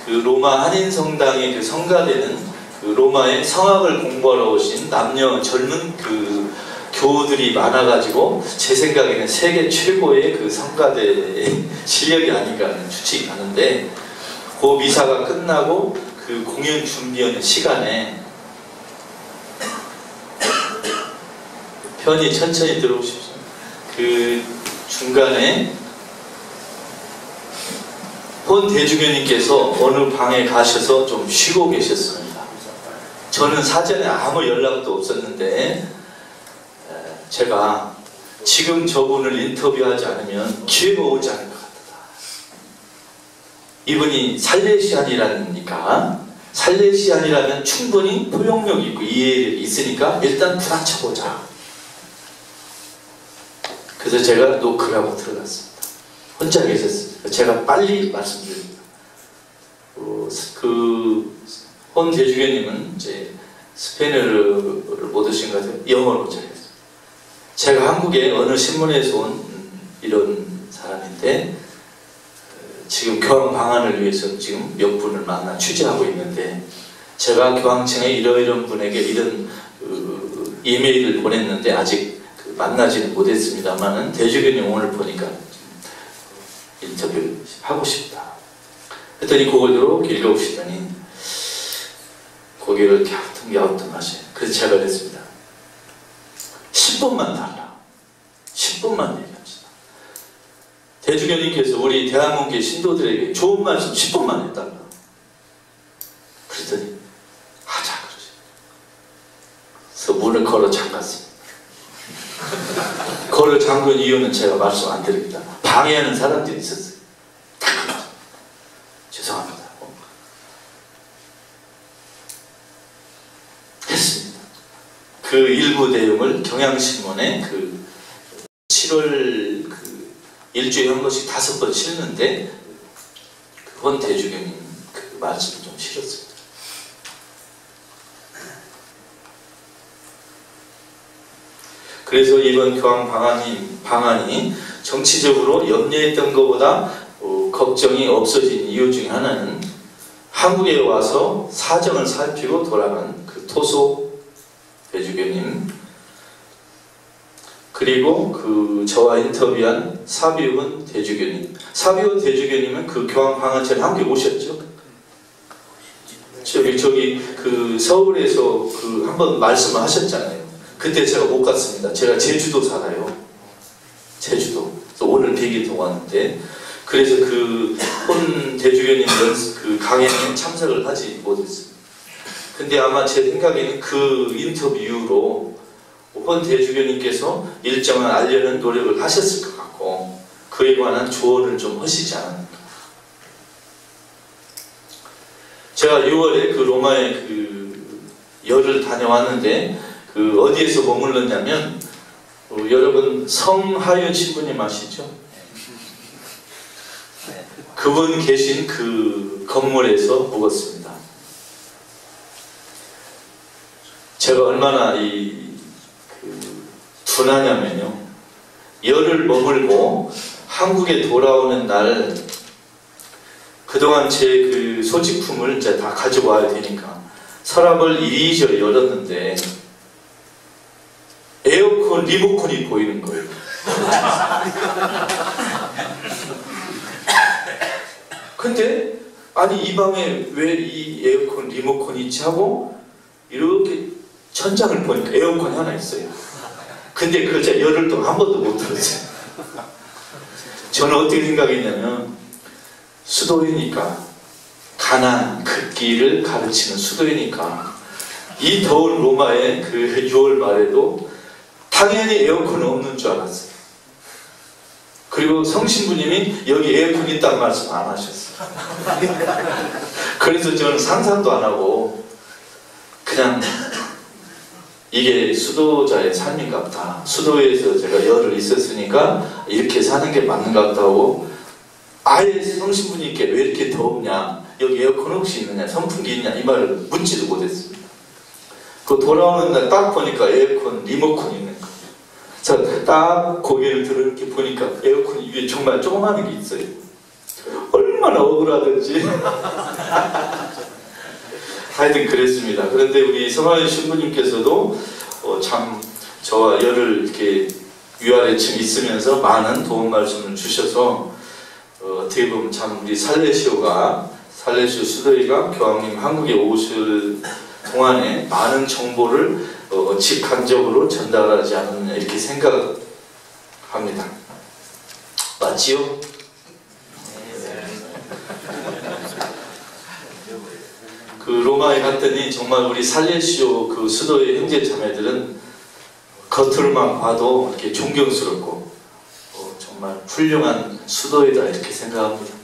그 로마 한인 성당의 그 성가대는 그 로마의 성악을 공부하러 오신 남녀 젊은 그 교우들이 많아가지고 제 생각에는 세계 최고의 그 성가대의 실력이 아닌가 하는 추측이 가는데, 그 미사가 끝나고 그 공연 준비하는 시간에 편히 천천히 들어오십시오. 그 중간에 본 대주교님께서 어느 방에 가셔서 좀 쉬고 계셨습니다. 저는 사전에 아무 연락도 없었는데 제가 지금 저분을 인터뷰하지 않으면 기회가 오지 않을 것 같다. 이분이 살레시안이라니까, 살레시안이라면 충분히 포용력이 있고 이해력이 있으니까 일단 부닥쳐보자. 그래서 제가 노크를 하고 들어갔습니다. 혼자 계셨습니다. 제가 빨리 말씀드립니다. 본 대주교님은 이제 스페인어를 못 하신 것 같아요. 영어로 잘했어요. 제가 한국의 어느 신문에서 온 이런 사람인데, 지금 교황 방안을 위해서 지금 몇 분을 만나 취재하고 있는데 제가 교황청에 이런 분에게 이런 이메일을 보냈는데 아직 만나지는 못했습니다만은 대주교님 오늘 보니까 인터뷰를 하고 싶다. 했더니 그걸 이렇게 읽어보시더니 고개를 갸우뚱갸우뚱 하셔요. 그래서 제가 그랬습니다. 10분만 달라. 10분만 얘기합시다. 대주교님께서 우리 대한민국의 신도들에게 좋은 말씀 10분만 해달라. 그랬더니 하자 그러죠. 그래서 문을 걸어 잠갔습니다. 걸어 잠근 이유는 제가 말씀 안 드립니다. 방해하는 사람들이 있었어요. 죄송합니다. 했습니다. 그 일부 내용을 경향신문에 7월 일주일에 한 번씩 5번 실는데 그건 대주교님 그 말씀을 좀 실었습니다. 그래서 이번 교황 방안이 정치적으로 염려했던 것보다 걱정이 없어진 이유 중에 하나는 한국에 와서 사정을 살피고 돌아간 그 토소 대주교님 그리고 저와 인터뷰한 사비훈 대주교님. 사비훈 대주교님은 그 교황 방안처럼 한국에 오셨죠? 저기 서울에서 한번 말씀을 하셨잖아요. 그때 제가 못 갔습니다. 제가 제주도 살아요. 제주도. 그래서 오늘 비행기 왔는데 그래서 혼 대주교님 강연에 참석을 하지 못했습니다. 근데 아마 제 생각에는 그 인터뷰 이후로 혼 대주교님께서 일정을 알려는 노력을 하셨을 것 같고 그에 관한 조언을 좀 하시지 않았는가. 제가 6월에 로마에 열을 다녀왔는데 어디에서 머물렀냐면 여러분 성하윤 신부님 아시죠? 그분 계신 그 건물에서 묵었습니다. 제가 얼마나 둔하냐면요. 열흘 머물고 한국에 돌아오는 날 그동안 제 소지품을 이제 다 가지고 와야 되니까 서랍을 이리저리 열었는데 에어컨 리모컨이 보이는 거예요. 근데 아니 이 방에 왜 이 에어컨 리모컨이 있지 하고 이렇게 천장을 보니까 에어컨이 하나 있어요. 근데 그걸 제가 열흘 동안 한 번도 못 들었어요. 저는 어떻게 생각했냐면 수도이니까 가난, 극기를 가르치는 수도이니까 이 더운 로마의 6월 말에도 당연히 에어컨은 없는 줄 알았어요. 그리고 성신부님이 여기 에어컨 있다는 말씀 안 하셨어요. 그래서 저는 상상도 안 하고 그냥 이게 수도자의 삶인가 보다. 수도에서 제가 열흘 있었으니까 이렇게 사는 게 맞는가 보다 하고 아예 성신부님께 왜 이렇게 더웠냐, 여기 에어컨 혹시 있느냐, 선풍기 있냐 이 말을 묻지도 못했습니다. 돌아오는 날 딱 보니까 에어컨 리모컨이 있는 거예요. 자, 딱 고개를 들어 이렇게 보니까 에어컨 위에 정말 조그마한 게 있어요. 얼마나 억울하든지. 하여튼 그랬습니다. 그런데 우리 성하윤 신부님께서도 참 저와 열을 이렇게 위아래층 있으면서 많은 도움 말씀을 주셔서 어떻게 보면 참 우리 살레시오 수도이가 교황님 한국에 오실 동안에 많은 정보를 직간접으로 전달하지 않았느냐 이렇게 생각합니다. 맞지요? 로마에 갔더니 정말 우리 살레시오 수도의 형제 자매들은 겉으로만 봐도 이렇게 존경스럽고 정말 훌륭한 수도이다 이렇게 생각합니다.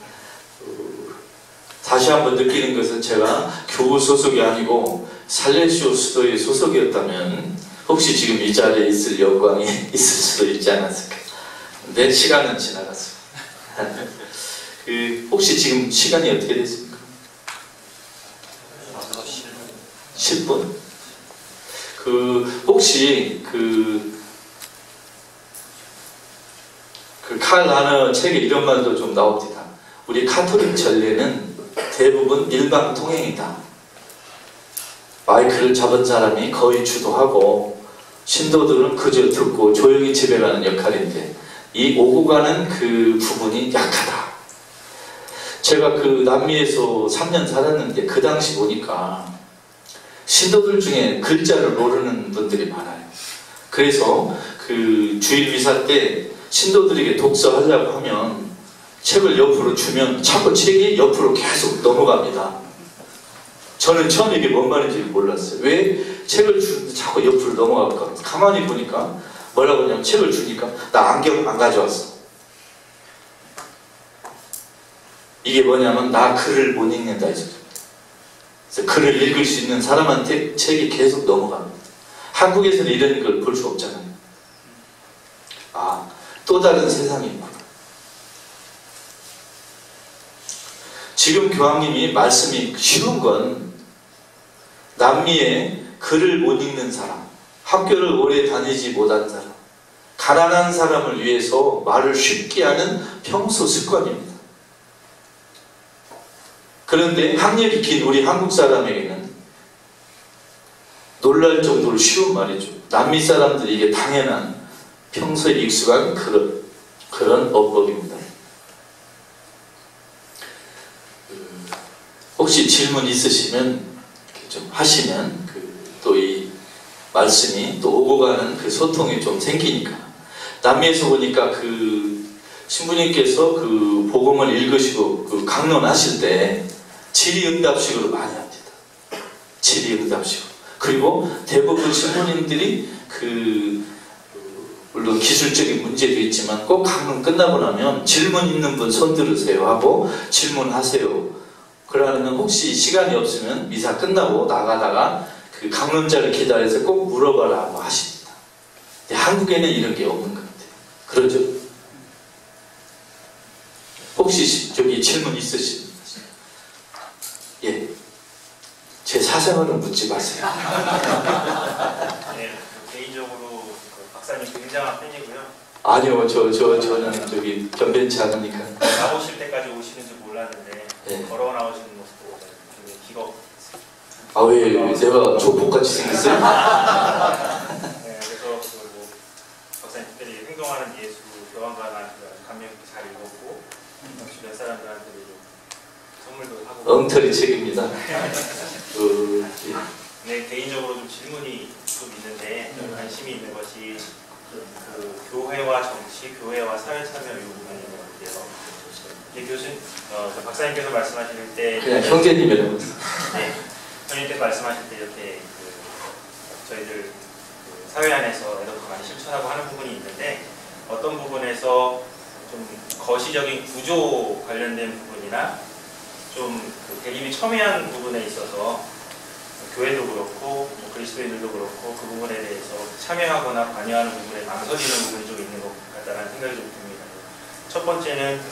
다시 한번 느끼는 것은 제가 교우 소속이 아니고 살레시오 수도의 소속이었다면 혹시 지금 이 자리에 있을 영광이 있을 수도 있지 않았을까. 내 시간은 지나갔습니다. 혹시 지금 시간이 어떻게 됐습니까? 10분? 혹시 칼 라너 책에 이런 말도 좀 나옵니다. 우리 가톨릭 전례는 대부분 일방통행이다. 마이크를 잡은 사람이 거의 주도하고 신도들은 그저 듣고 조용히 집에 가는 역할인데 이 오고 가는 그 부분이 약하다. 제가 그 남미에서 3년 살았는데 그 당시 보니까 신도들 중에 글자를 모르는 분들이 많아요. 그래서 그 주일 미사 때 신도들에게 독서하려고 하면 책을 옆으로 주면 자꾸 책이 옆으로 계속 넘어갑니다. 저는 처음에 이게 뭔 말인지 몰랐어요. 왜 책을 주는데 자꾸 옆으로 넘어갈까? 가만히 보니까 뭐라고 하냐면 책을 주니까 나 안경 안 가져왔어. 이게 뭐냐면 나 글을 못 읽는다 이 소리입니다. 그래서 글을 읽을 수 있는 사람한테 책이 계속 넘어갑니다. 한국에서는 이런 걸 볼 수 없잖아요. 아, 또 다른 세상이 있구나. 지금 교황님이 말씀이 쉬운 건 남미에 글을 못 읽는 사람, 학교를 오래 다니지 못한 사람, 가난한 사람을 위해서 말을 쉽게 하는 평소 습관입니다. 그런데 학력이 긴 우리 한국 사람에게는 놀랄 정도로 쉬운 말이죠. 남미 사람들이 이게 당연한 평소에 익숙한 그런 어법입니다. 혹시 질문 있으시면 좀 하시면 또 이 말씀이 또 오고 가는 그 소통이 좀 생기니까. 남미에서 보니까 그 신부님께서 그 복음을 읽으시고 그 강론하실 때 질의응답식으로 많이 합니다. 질의응답식으로. 그리고 대부분 신부님들이 물론 기술적인 문제도 있지만 꼭 강론 끝나고 나면 질문 있는 분 손 들으세요 하고 질문하세요. 그러면 혹시 시간이 없으면 미사 끝나고 나가다가 그 강론자를 기다려서 꼭 물어봐라 하십니다. 근데 한국에는 이런 게 없는 것 같아요. 그러죠? 혹시 저기 질문 있으십니까? 예. 제 사생활은 묻지 마세요. 네, 개인적으로 박사님 굉장한 팬이고요. 아니요, 저는 저기 변변치 않으니까. 나오실 때까지 오시는지 몰랐는데 네. 걸어 나오시는 모습 보고 굉장히 기겁. 아, 왜 내가 조폭같이 생겼어요? 네, 그래서 뭐 박사님 특별히 행동하는 예수 교황관한 감명 깊게 잘 읽었고 주변 사람들한테 선물도 하고. 엉터리 책입니다. 네, 개인적으로 좀 질문이 좀 있는데 관심이 있는 것이 그 교회와 정치, 교회와 사회 참여 이 부분인 것 같아요. 교수님, 박사님께서 말씀하실 때 그냥 형제님이라고. 네, 형님께서 말씀하실 때 이렇게 저희들 사회 안에서 애들도 많이 실천하고 하는 부분이 있는데 어떤 부분에서 좀 거시적인 구조 관련된 부분이나 좀 대립이 첨예한 부분에 있어서 교회도 그렇고 그리스도인들도 그렇고 그 부분에 대해서 참여하거나 관여하는 부분에 망설이는 부분이 좀 있는 것 같다는 생각이 좀 듭니다. 첫 번째는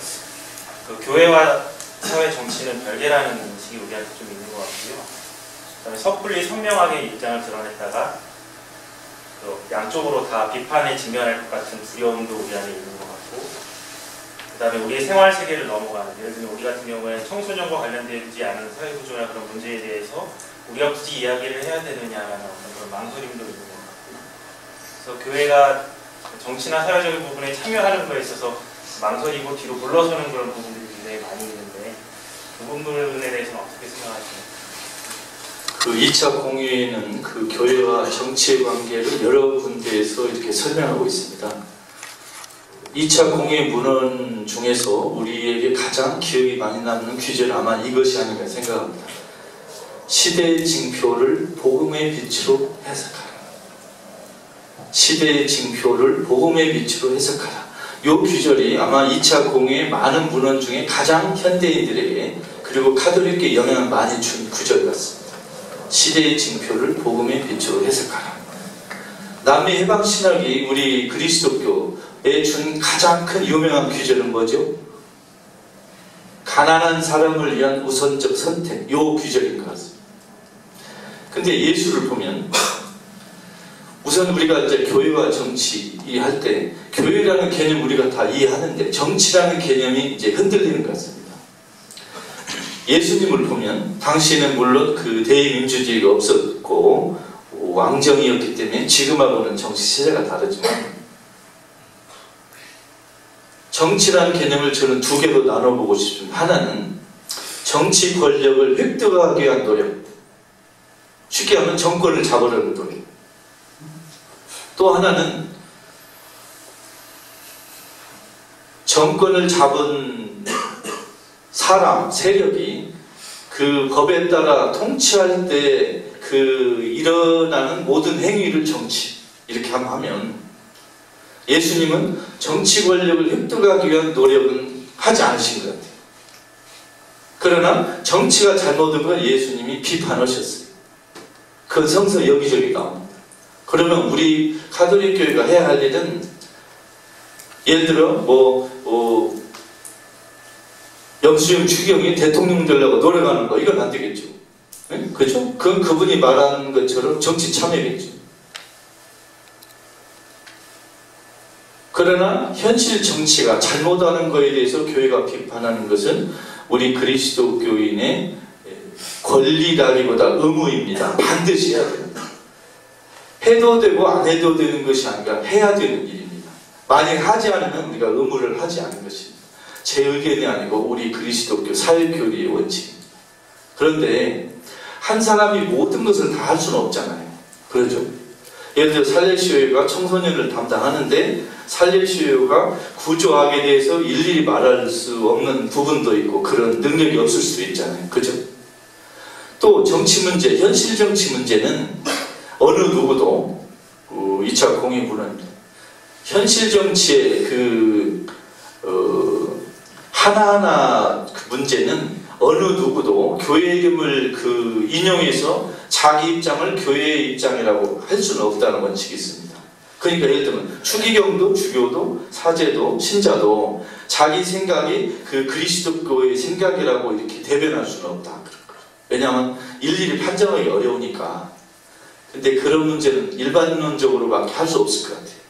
그 교회와 사회 정치는 별개라는 인식이 우리한테 좀 있는 것 같고요. 그다음에 섣불리 선명하게 입장을 드러냈다가 양쪽으로 다 비판에 직면할 것 같은 두려움도 우리 안에 있는 것 같고, 그 다음에 우리의 생활 세계를 넘어가는, 예를 들면 우리 같은 경우에는 청소년과 관련되지 않은 사회 구조나 그런 문제에 대해서 우리가 굳이 이야기를 해야 되느냐라는 어떤 그런 망설임도 있는 것 같고, 그래서 교회가 정치나 사회적인 부분에 참여하는 거에 있어서 망설이고 뒤로 물러서는 그런 부분들이 굉장히 많이 있는데 그 부분에 대해서는 어떻게 생각하십니까? 그 2차 공유에는 그 교회와 정치의 관계를 여러 군데에서 이렇게 설명하고 있습니다. 2차 공유의 문헌 중에서 우리에게 가장 기억이 많이 남는 규제는 아마 이것이 아닌가 생각합니다. 시대의 징표를 복음의 빛으로 해석하라. 시대의 징표를 복음의 빛으로 해석하라. 이 규절이 아마 2차 공유의 많은 문헌 중에 가장 현대인들에게 그리고 카톨릭에 영향을 많이 준 구절 같습니다. 시대의 징표를 복음의 빛으로 해석하라. 남미 해방신학이 우리 그리스도교에 준 가장 큰 유명한 규절은 뭐죠? 가난한 사람을 위한 우선적 선택, 이 규절인 것 같습니다. 근데 예수를 보면 우선 우리가 이제 교회와 정치 할 때 교회라는 개념 우리가 다 이해하는데 정치라는 개념이 이제 흔들리는 것 같습니다. 예수님을 보면 당시에는 물론 그 대의민주주의가 없었고 왕정이었기 때문에 지금하고는 정치 체제가 다르지만 정치라는 개념을 저는 두 개로 나눠보고 싶습니다. 하나는 정치 권력을 획득하기 위한 노력, 쉽게 하면 정권을 잡으려는 노력. 또 하나는 정권을 잡은 사람, 세력이 그 법에 따라 통치할 때 그 일어나는 모든 행위를 정치, 이렇게 하면 예수님은 정치 권력을 획득하기 위한 노력은 하지 않으신 것 같아요. 그러나 정치가 잘못된 걸 예수님이 비판하셨어요. 그 성서 여기저기 나옵니다. 그러면 우리 가톨릭 교회가 해야 할 일은 예를 들어 영수증 추경이 대통령 되려고 노력하는 거, 이건 안 되겠죠. 네? 그죠? 그건 그분이 말하는 것처럼 정치 참여겠죠. 그러나 현실 정치가 잘못하는 것에 대해서 교회가 비판하는 것은 우리 그리스도 교인의 권리라기보다 의무입니다. 반드시 해야 됩니다. 해도 되고 안 해도 되는 것이 아니라 해야 되는 일입니다. 만약 하지 않으면 우리가 의무를 하지 않는 것입니다. 제 의견이 아니고 우리 그리스도교 사회교리의 원칙입니다. 그런데 한 사람이 모든 것을 다 할 수는 없잖아요. 그렇죠? 예를 들어 살레시오회가 청소년을 담당하는데 살레시오회가 구조학에 대해서 일일이 말할 수 없는 부분도 있고 그런 능력이 없을 수도 있잖아요. 그죠? 또 정치 문제, 현실 정치 문제는 어느 누구도 2차 공의부는 현실 정치의 하나하나 그 문제는 어느 누구도 교회 이름을 인용해서 자기 입장을 교회의 입장이라고 할 수는 없다는 원칙이 있습니다. 그러니까 예를 들면 추기경도 주교도 사제도 신자도 자기 생각이 그리스도교의 생각이라고 이렇게 대변할 수는 없다. 왜냐하면 일일이 판정하기 어려우니까. 근데 그런 문제는 일반론적으로밖에 할 수 없을 것 같아요.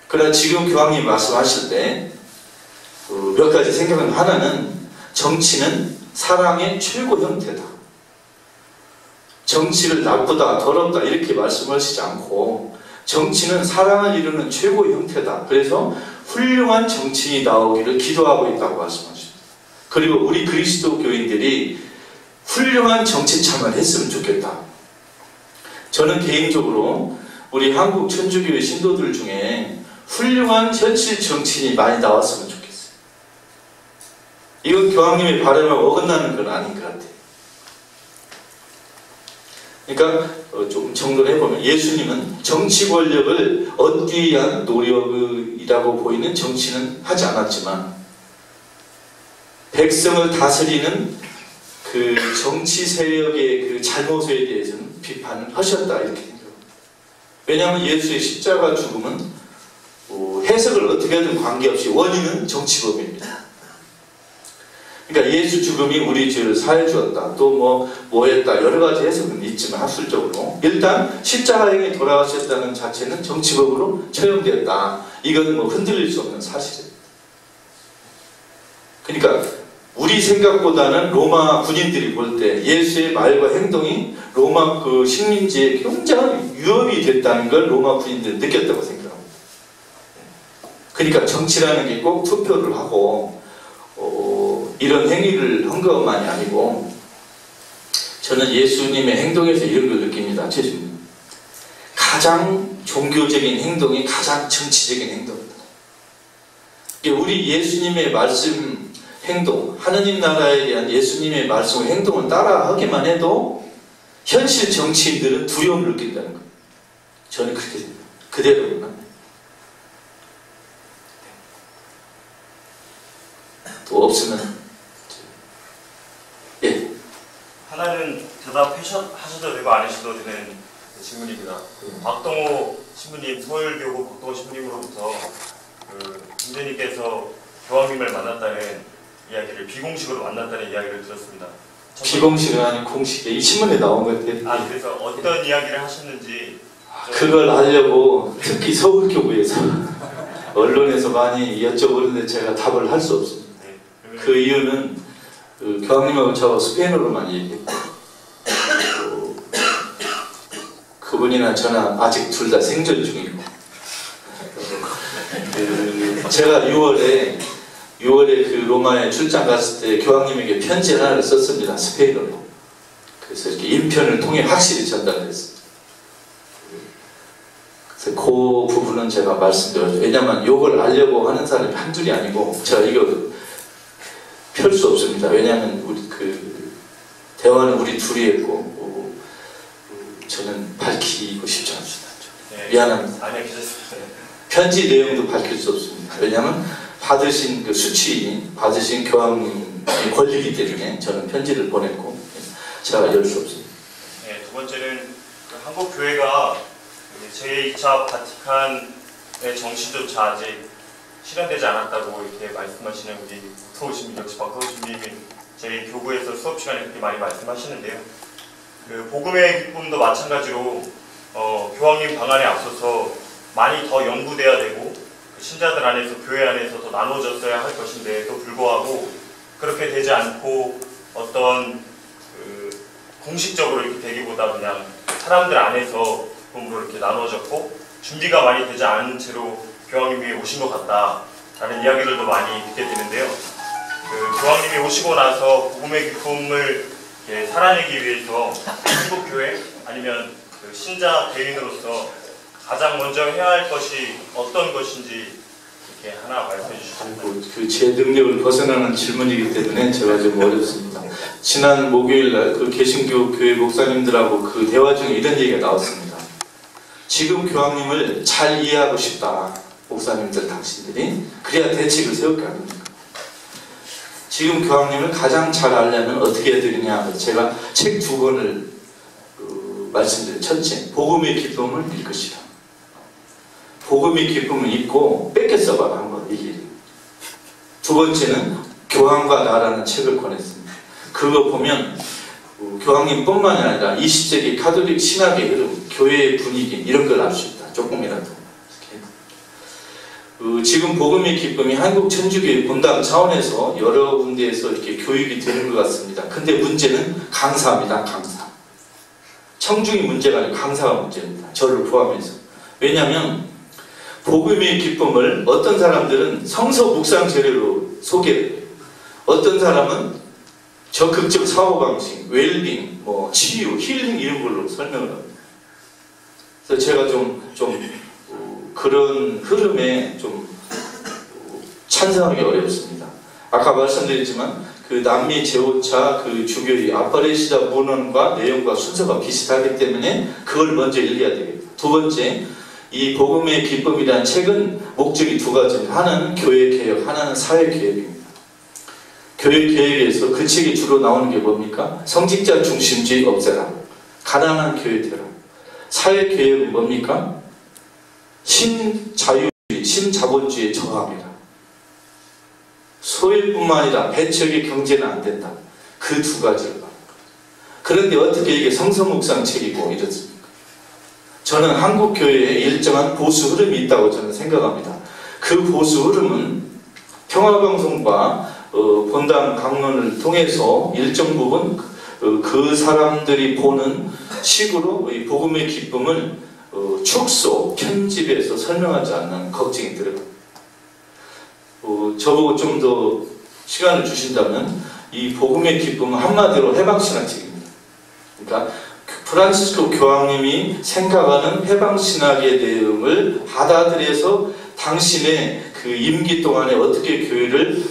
그러나 지금 교황님이 말씀하실 때 몇 가지 생각은, 하나는 정치는 사랑의 최고 형태다. 정치를 나쁘다, 더럽다 이렇게 말씀하시지 않고 정치는 사랑을 이루는 최고의 형태다. 그래서 훌륭한 정치인이 나오기를 기도하고 있다고 말씀하십니다. 그리고 우리 그리스도 교인들이 훌륭한 정치 참여를 했으면 좋겠다. 저는 개인적으로 우리 한국 천주교의 신도들 중에 훌륭한 현실 정치인이 많이 나왔으면 좋겠어요. 이건 교황님의 바람에 어긋나는 건 아닌 것 같아요. 그러니까 좀 정리를 해보면 예수님은 정치 권력을 얻기 위한 노력이라고 보이는 정치는 하지 않았지만 백성을 다스리는 그 정치 세력의 그 잘못에 대해서는 비판을 하셨다, 이렇게 생각합니다. 왜냐하면 예수의 십자가 죽음은 해석을 어떻게 하든 관계없이 원인은 정치범입니다. 그러니까 예수 죽음이 우리 죄를 사해 주었다, 또 뭐 했다, 여러 가지 해석은 있지만 학술적으로 일단 십자가행에 돌아가셨다는 자체는 정치범으로 처형되었다. 이건 흔들릴 수 없는 사실입니다. 그러니까 우리 생각보다는 로마 군인들이 볼 때 예수의 말과 행동이 로마 식민지에 굉장히 위협이 됐다는 걸 로마 군인들은 느꼈다고 생각합니다. 그러니까 정치라는 게 꼭 투표를 하고 이런 행위를 한 것만이 아니고, 저는 예수님의 행동에서 이런 걸 느낍니다. 가장 종교적인 행동이 가장 정치적인 행동입니다. 우리 예수님의 말씀, 행동, 하느님 나라에 대한 예수님의 말씀, 행동을 따라하기만 해도 현실 정치인들은 두려움을 느낀다는 거예요. 저는 그렇게 생각합니다. 그대로구나. 또 없으면 예. 하나는 대답하셔도 되고 안 하셔도 되는 질문입니다. 박동호 신부님, 서울교구 박동호 신부님으로부터 김대님께서 교황님을 만났다는 이야기를, 비공식으로 만났다는 이야기를 들었습니다. 비공식은 아니고 공식에 이 신문에 나온 것 같아요. 그래서 어떤 이야기를 하셨는지 그걸 하려고 특히 서울교구에서 언론에서 많이 여쭤보는데 제가 답을 할 수 없습니다. 그 이유는 그 교황님하고 저하고 스페인어로만 얘기했고 그분이나 저나 아직 둘 다 생존 중이고 제가 6월에 그 로마에 출장 갔을 때 교황님에게 편지 하나를 썼습니다. 스페인어로. 그래서 이렇게 인편을 통해 확실히 전달했습니다. 그래서 그 부분은 제가 말씀드렸죠. 왜냐하면 욕을 알려고 하는 사람이 한둘이 아니고 제가 이거 펼 수 없습니다. 왜냐하면 우리 그 대화는 우리 둘이 했고 저는 밝히고 싶지 않습니다. 네, 미안합니다. 안 해주셨습니다. 편지 내용도 밝힐 수 없습니다. 왜냐하면 받으신 그 수취인 받으신 교황님의 권리이기 때문에 저는 편지를 보냈고 제가 열 수 없습니다. 네, 두 번째는 그 한국 교회가 제2차 바티칸의 정신조차 아직 실현되지 않았다고 이렇게 말씀하시는 우리 박서우신 역시 박서우신 님이 저희 교구에서 수업 시간에 그렇게 많이 말씀하시는데요. 그 복음의 기쁨도 마찬가지로 교황님 방안에 앞서서 많이 더 연구돼야 되고 그 신자들 안에서 교회 안에서 더 나눠졌어야 할 것인데도 불구하고 그렇게 되지 않고 어떤 그 공식적으로 이렇게 되기보다 그냥 사람들 안에서 복음으로 이렇게 나눠졌고 준비가 많이 되지 않은 채로 교황님이 오신 것 같다라는 이야기들도 많이 듣게 되는데요. 그 교황님이 오시고 나서 복음의 기쁨을 살아내기 위해서 한국 교회 아니면 그 신자 개인으로서 가장 먼저 해야 할 것이 어떤 것인지 이렇게 하나 말씀해 주시면. 그 제 능력을 벗어나는 질문이기 때문에 제가 좀 어렵습니다. 지난 목요일날 그 개신교 교회 목사님들하고 그 대화 중에 이런 얘기가 나왔습니다. 지금 교황님을 잘 이해하고 싶다. 목사님들 당신들이 그래야 대책을 세울 거 아닙니까? 지금 교황님을 가장 잘 알려면 어떻게 해야 되느냐. 제가 책 2권을 말씀드린 첫째, 복음의 기쁨을 읽으시라. 복음의 기쁨을 읽고 뺏겨 써봐라 한번 얘기해요. 두 번째는 교황과 나라는 책을 권했습니다. 그거 보면 교황님뿐만이 아니라 20세기 가톨릭 신학의 흐름, 교회의 분위기 이런 걸 알 수 있다. 조금이라도. 지금 복음의 기쁨이 한국 천주교회 본당 차원에서 여러 군데에서 이렇게 교육이 되는 것 같습니다. 근데 문제는 강사입니다. 강사. 청중이 문제가 아니고 강사가 문제입니다. 저를 포함해서. 왜냐하면 복음의 기쁨을 어떤 사람들은 성서 묵상 재료로 소개를 해요. 어떤 사람은 적극적 사고방식, 웰빙, 치유, 힐링 이런 걸로 설명을 합니다. 그래서 제가 좀 그런 흐름에 좀 찬성하기 어렵습니다. 아까 말씀드렸지만 그 남미 제5차 그 주교의 아파레시아 문헌과 내용과 순서가 비슷하기 때문에 그걸 먼저 읽어야 되겠다. 두 번째, 이 복음의 기쁨이라는 책은 목적이 두 가지입니다. 하나는 교회 개혁, 하나는 사회 개혁입니다. 교회 개혁에서 그 책이 주로 나오는 게 뭡니까? 성직자 중심주의 없애라. 가난한 교회 되라. 사회 개혁은 뭡니까? 신자유주의, 신자본주의에 저항해라. 소일뿐만 아니라 배척의 경제는 안 된다. 그 두 가지를 말합니다. 그런데 어떻게 이게 성서묵상 책이고 이렇습니까? 저는 한국 교회에 일정한 보수 흐름이 있다고 저는 생각합니다. 그 보수 흐름은 평화방송과 본당 강론을 통해서 일정 부분 그 사람들이 보는 식으로 이 복음의 기쁨을 축소, 편집해서 설명하지 않는 걱정이 들어갑니다. 저보고 좀 더 시간을 주신다면 이 복음의 기쁨은 한마디로 해방신학책입니다. 그러니까 프란시스코 교황님이 생각하는 해방신학의 내용을 받아들여서 당신의 그 임기 동안에 어떻게 교회를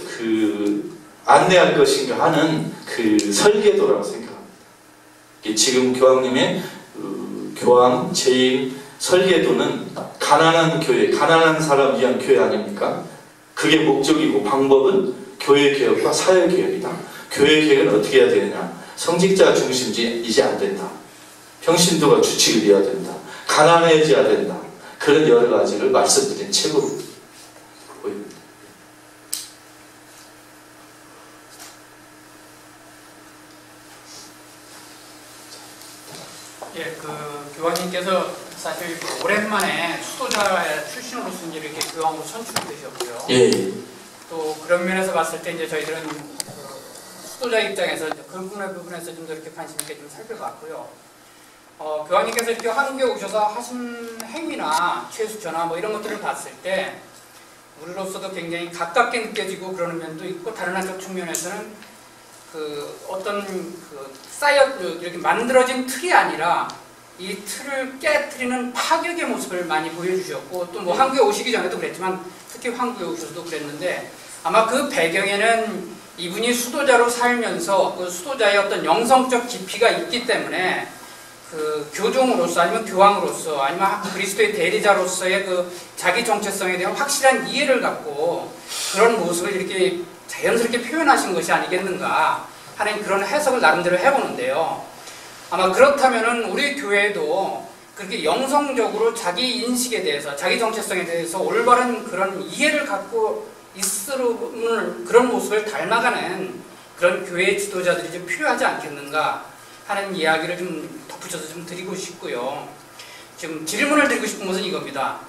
안내할 것인가 하는 그 설계도라고 생각합니다. 지금 교황님의 교황 재임 설계도는 가난한 교회, 가난한 사람 위한 교회 아닙니까? 그게 목적이고 방법은 교회 개혁과 사회 개혁이다. 교회 개혁은 어떻게 해야 되느냐? 성직자 중심주의 이제 안 된다. 평신도가 주칙을 이어야 된다. 가난해져야 된다. 그런 여러 가지를 말씀드린 책으로 보입니다. 예, 교황님께서 사실 오랜만에 수도자 출신으로서 이렇게 교황으로 선출되셨고요. 예. 또 그런 면에서 봤을 때 이제 저희들은 수도자 입장에서 이제 그 부분에서 좀 더 이렇게 관심 있게 좀 살펴봤고요. 교황님께서 이렇게 한국에 오셔서 하신 행위나 최수처나 뭐 이런 것들을 봤을 때 우리로서도 굉장히 가깝게 느껴지고 그러는 면도 있고, 다른 한쪽 측면에서는 그 어떤 그 이렇게 만들어진 틀이 아니라 이 틀을 깨트리는 파격의 모습을 많이 보여주셨고, 또 뭐 한국에 오시기 전에도 그랬지만 특히 한국에 오셔서도 그랬는데, 아마 그 배경에는 이분이 수도자로 살면서 그 수도자의 어떤 영성적 깊이가 있기 때문에 그 교종으로서 아니면 교황으로서 아니면 그리스도의 대리자로서의 그 자기 정체성에 대한 확실한 이해를 갖고 그런 모습을 이렇게 자연스럽게 표현하신 것이 아니겠는가 하는 그런 해석을 나름대로 해보는데요. 아마 그렇다면은 우리 교회도 그렇게 영성적으로 자기 인식에 대해서, 자기 정체성에 대해서 올바른 그런 이해를 갖고 있으면 그런 모습을 닮아가는 그런 교회의 지도자들이 좀 필요하지 않겠는가 하는 이야기를 좀 덧붙여서 좀 드리고 싶고요. 지금 질문을 드리고 싶은 것은 이겁니다.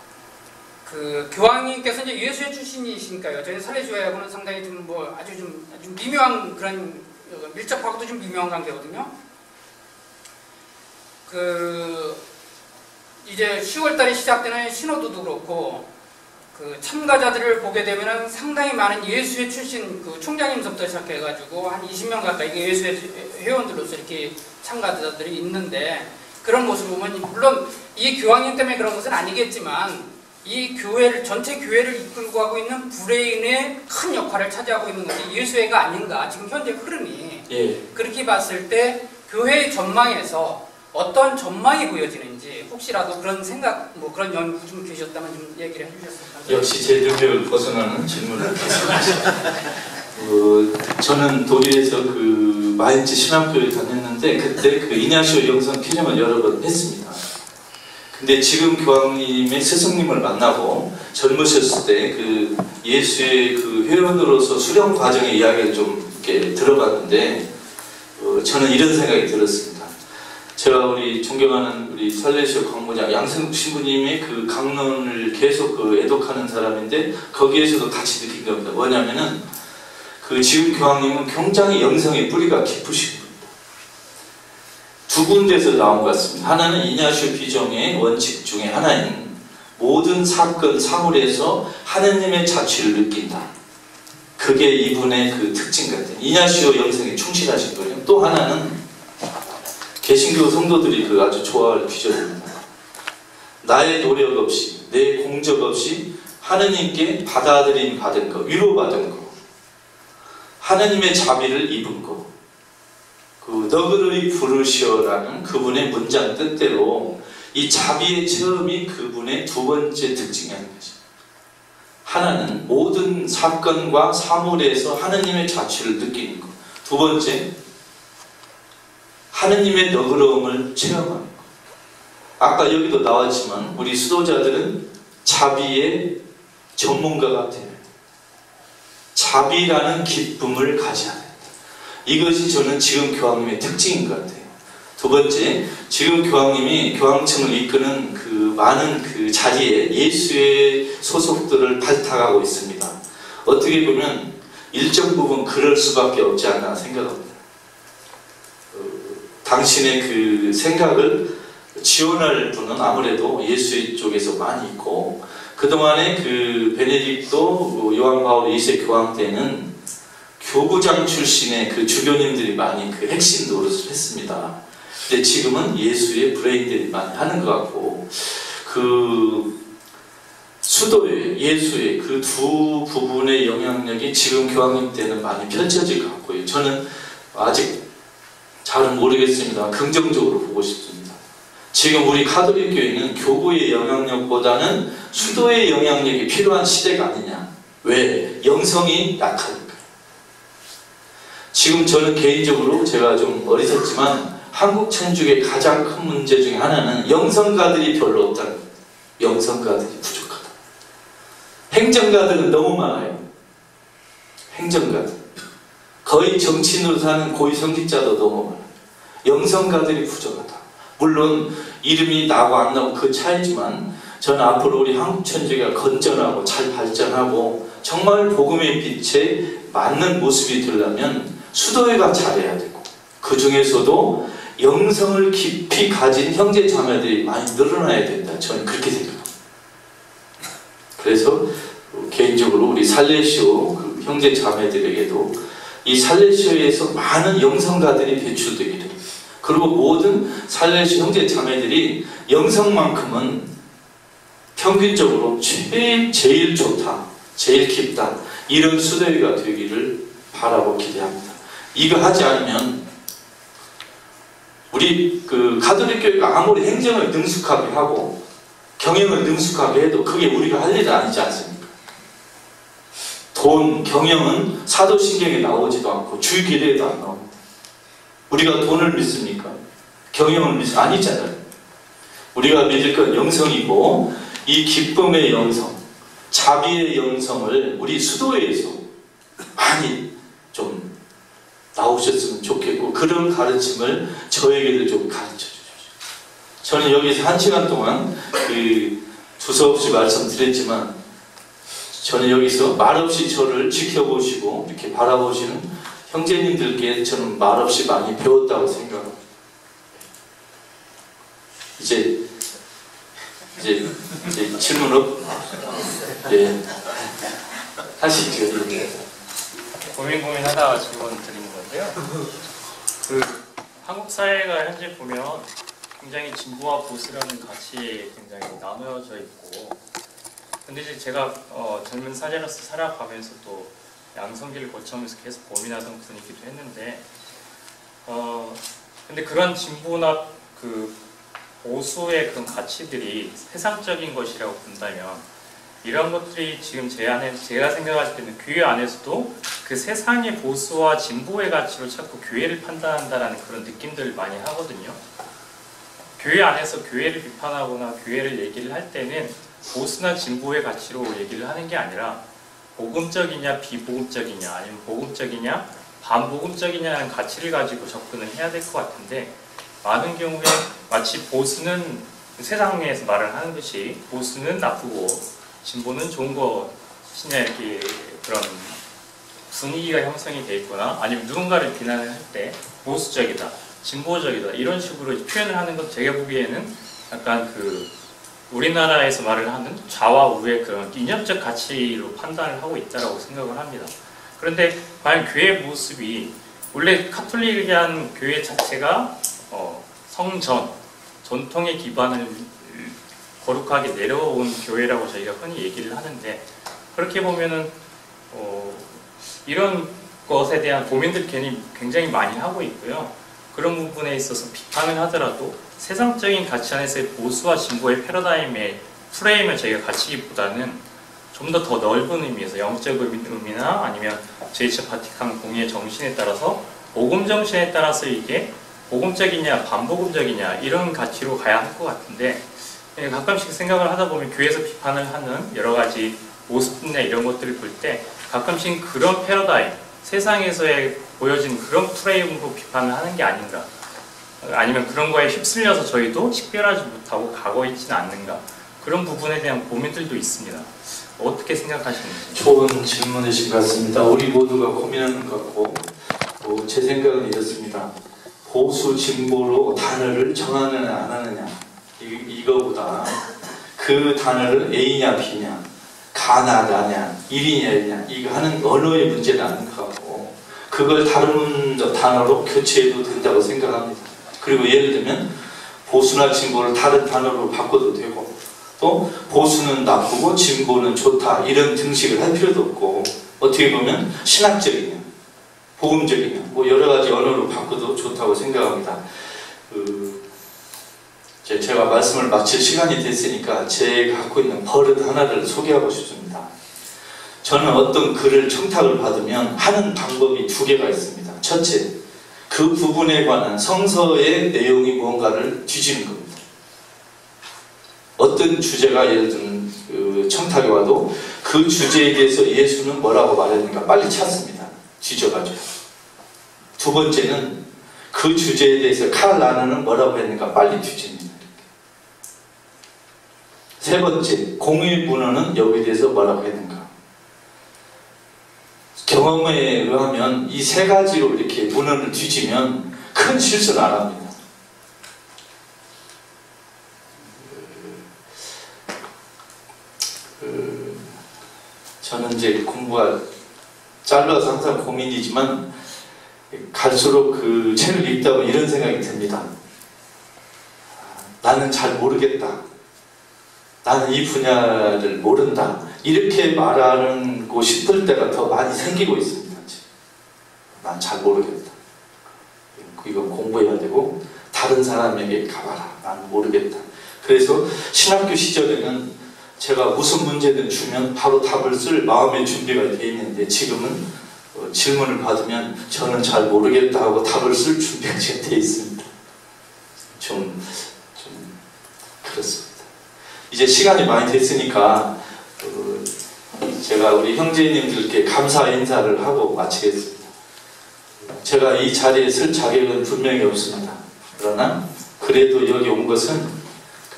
그 교황님께서 이제 예수회 출신이시니까요. 저희 사례교회하고는 상당히 좀 뭐 아주 미묘한 그런 밀접하고도 좀 미묘한 관계거든요. 그 이제 10월달에 시작되는 신호도도 그렇고 그 참가자들을 보게 되면은 상당히 많은 예수회 출신 그 총장님부터 시작해가지고 한 20명 가까이 예수회 회원들로서 이렇게 참가자들이 있는데, 그런 모습을 보면 물론 이 교황님 때문에 그런 것은 아니겠지만 이 교회를, 전체 교회를 이끌고 가고 있는 브레인의 큰 역할을 차지하고 있는 것이 예수회가 아닌가, 지금 현재 흐름이. 예. 그렇게 봤을 때 교회의 전망에서 어떤 전망이 보여지는지 혹시라도 그런 생각, 뭐 그런 연구 좀 계셨다면 좀 얘기를 해주셨으면 감사합니다. 역시 제 능력을 벗어나는 질문을 계속하시죠. 저는 독일에서 그 마인츠 신학교를 다녔는데 그때 그 이냐시오 영성 피정을 여러 번 했습니다. 근데 지금 교황님의 스승님을 만나고 젊으셨을 때 그 예수의 그 회원으로서 수련 과정의 이야기를 좀 이렇게 들어봤는데 저는 이런 생각이 들었습니다. 제가 우리 존경하는 우리 설레시오 강모장 양승국 신부님의 그 강론을 계속 그 애독하는 사람인데 거기에서도 같이 느낀 겁니다. 뭐냐면은 그 지금 교황님은 굉장히 영성의 뿌리가 깊으신 분입니다. 두 군데서 나온 것 같습니다. 하나는 이냐시오 비정의 원칙 중에 하나인 모든 사건 사물에서 하느님의 자취를 느낀다. 그게 이분의 그 특징 같아요. 이냐시오 영성에 충실하신 거예요. 또 하나는 개신교 성도들이 그 아주 좋아할 비전입니다. 나의 노력 없이, 내 공적 없이 하느님께 받아들임 받은 거, 위로받은 거, 하느님의 자비를 입은 거, 그 너그러이 부르시어라는 그분의 문장 뜻대로 이 자비의 체험이 그분의 두 번째 특징이 아닌 것입니다. 하나는 모든 사건과 사물에서 하느님의 자취를 느끼는 것. 두 번째, 하느님의 너그러움을 체험하는 것. 아까 여기도 나왔지만 우리 수도자들은 자비의 전문가가 되는, 자비라는 기쁨을 가져야 된다. 이것이 저는 지금 교황님의 특징인 것 같아요. 두 번째, 지금 교황님이 교황청을 이끄는 그 많은 그 자리에 예수의 소속들을 발탁하고 있습니다. 어떻게 보면 일정 부분 그럴 수밖에 없지 않나 생각합니다. 당신의 그 생각을 지원할 분은 아무래도 예수의 쪽에서 많이 있고, 그동안에 그 베네딕토 요한 바울 2세 교황 때는 교구장 출신의 그 주교님들이 많이 그 핵심 노릇을 했습니다. 근데 지금은 예수의 브레인들이 많이 하는 것 같고, 그 수도의 예수의 그 두 부분의 영향력이 지금 교황님 때는 많이 펼쳐질 것 같고요. 저는 아직 잘은 모르겠습니다. 긍정적으로 보고 싶습니다. 지금 우리 가톨릭 교회는 교구의 영향력보다는 수도의 영향력이 필요한 시대가 아니냐. 왜? 영성이 약하니까. 지금 저는 개인적으로 제가 좀 어리석지만 한국 천주교의 가장 큰 문제 중에 하나는 영성가들이 별로 없다는 거예요. 영성가들이 부족하다. 행정가들은 너무 많아요. 행정가들. 거의 정치인으로 사는 고위성직자도 너무 많아요. 영성가들이 부족하다. 물론 이름이 나고 안 나고 그 차이지만 저는 앞으로 우리 한국 천주교가 건전하고 잘 발전하고 정말 복음의 빛에 맞는 모습이 되려면 수도회가 잘해야 되고, 그 중에서도 영성을 깊이 가진 형제 자매들이 많이 늘어나야 된다. 저는 그렇게 생각합니다. 그래서 개인적으로 우리 살레시오 그 형제 자매들에게도 이 살레시오에서 많은 영성가들이 배출되기를, 그리고 모든 살레시오 형제 자매들이 영성만큼은 평균적으로 제일 좋다, 제일 깊다, 이런 수도회가 되기를 바라고 기대합니다. 이거 하지 않으면 우리 그 가톨릭 교회가 아무리 행정을 능숙하게 하고 경영을 능숙하게 해도 그게 우리가 할 일은 아니지 않습니까? 돈, 경영은 사도신경에 나오지도 않고 주기도에도 안 나옵니다. 우리가 돈을 믿습니까? 경영을 믿습니까? 아니잖아요. 우리가 믿을 건 영성이고, 이 기쁨의 영성, 자비의 영성을 우리 수도회에서 많이 좀 나오셨으면 좋겠고, 그런 가르침을 저에게도 좀 가르쳐 주십시오. 저는 여기서 1시간 동안 두서없이 말씀드렸지만, 저는 여기서 말없이 저를 지켜보시고 이렇게 바라보시는 형제님들께 저는 말없이 많이 배웠다고 생각합니다. 이제 질문 예, 하시죠. 고민하다가 질문 드리는 건데요. 그 한국 사회가 현재 보면 굉장히 진보와 보수라는 가치에 굉장히 나누어져 있고, 근데 이제 제가 젊은 사제로서 살아가면서 또 양성기를 거쳐오면서 계속 고민하던 분이기도 했는데, 근데 그런 진보나 그 보수의 그런 가치들이 세상적인 것이라고 본다면, 이런 것들이 지금 제가 생각할 때는 교회 안에서도 그 세상의 보수와 진보의 가치로 자꾸 교회를 판단한다라는 그런 느낌들을 많이 하거든요. 교회 안에서 교회를 비판하거나 교회를 얘기를 할 때는 보수나 진보의 가치로 얘기를 하는 게 아니라 복음적이냐 비복음적이냐, 아니면 복음적이냐 반복음적이냐는 가치를 가지고 접근을 해야 될 것 같은데, 많은 경우에 마치 보수는 세상에서 말을 하는 것이 보수는 나쁘고 진보는 좋은 것이냐, 이렇게 그런 분위기가 형성이 돼 있거나, 아니면 누군가를 비난을 할 때 보수적이다, 진보적이다 이런 식으로 표현을 하는 것, 제가 보기에는 약간 그 우리나라에서 말을 하는 좌와 우의 그런 이념적 가치로 판단을 하고 있다고 생각을 합니다. 그런데 과연 교회의 모습이, 원래 카톨릭이란 교회 자체가 성전, 전통에 기반을 거룩하게 내려온 교회라고 저희가 흔히 얘기를 하는데, 그렇게 보면은 이런 것에 대한 고민들 굉장히 많이 하고 있고요. 그런 부분에 있어서 비판을 하더라도 세상적인 가치 안에서의 보수와 진보의 패러다임의 프레임을 저희가 갖추기보다는 좀 더 넓은 의미에서 영적 의미나 아니면 제2차 바티칸 공의의 정신에 따라서 복음 정신에 따라서 이게 복음적이냐 반복음적이냐 이런 가치로 가야 할 것 같은데, 가끔씩 생각을 하다 보면 교회에서 비판을 하는 여러 가지 모습이나 이런 것들을 볼 때 가끔씩 그런 패러다임, 세상에서의 보여진 그런 프레임으로 비판을 하는 게 아닌가, 아니면 그런 거에 휩쓸려서 저희도 식별하지 못하고 가고 있지는 않는가, 그런 부분에 대한 고민들도 있습니다. 어떻게 생각하시는지? 좋은 질문이신 것 같습니다. 우리 모두가 고민하는 것 같고, 제 생각은 이렇습니다. 보수 진보로 단어를 정하느냐 안 하느냐, 이거보다 그 단어를 A냐 B냐, 가나 나냐, 1이냐 1이냐, 이거 하는 언어의 문제는 아닌 것 같고, 그걸 다른 단어로 교체해도 된다고 생각합니다. 그리고 예를 들면 보수나 진보를 다른 단어로 바꿔도 되고, 또 보수는 나쁘고 진보는 좋다 이런 등식을 할 필요도 없고, 어떻게 보면 신학적이냐 복음적이냐 여러 가지 언어로 바꿔도 좋다고 생각합니다. 제가 말씀을 마칠 시간이 됐으니까 제가 갖고 있는 버릇 하나를 소개하고 싶습니다. 저는 어떤 글을 청탁을 받으면 하는 방법이 2개가 있습니다. 첫째, 그 부분에 관한 성서의 내용이 뭔가를 뒤지는 겁니다. 어떤 주제가 예를 들면 청탁이 와도 그 주제에 대해서 예수는 뭐라고 말했는가 빨리 찾습니다. 뒤져가지고. 2번째는 그 주제에 대해서 칼 라나는 뭐라고 했는가 빨리 뒤집니다. 3번째, 공의 문헌은 여기에 대해서 뭐라고 했는가. 경험에 의하면 이 세 가지로 이렇게 문헌을 뒤지면 큰 실수를 안 합니다. 저는 이제 공부가 짧아서 항상 고민이지만 갈수록 그 책을 읽다 보면 이런 생각이 듭니다. 나는 잘 모르겠다. 나는 이 분야를 모른다. 이렇게 말하고 싶을 때가 더 많이 생기고 있습니다. 난 잘 모르겠다. 이건 공부해야 되고 다른 사람에게 가봐라. 난 모르겠다. 그래서 신학교 시절에는 제가 무슨 문제든 주면 바로 답을 쓸 마음의 준비가 되어 있는데 지금은 질문을 받으면 저는 잘 모르겠다 하고 답을 쓸 준비가 되어 있습니다. 좀 그렇습니다. 이제 시간이 많이 됐으니까 제가 우리 형제님들께 감사 인사를 하고 마치겠습니다. 제가 이 자리에 설 자격은 분명히 없습니다. 그러나 그래도 여기 온 것은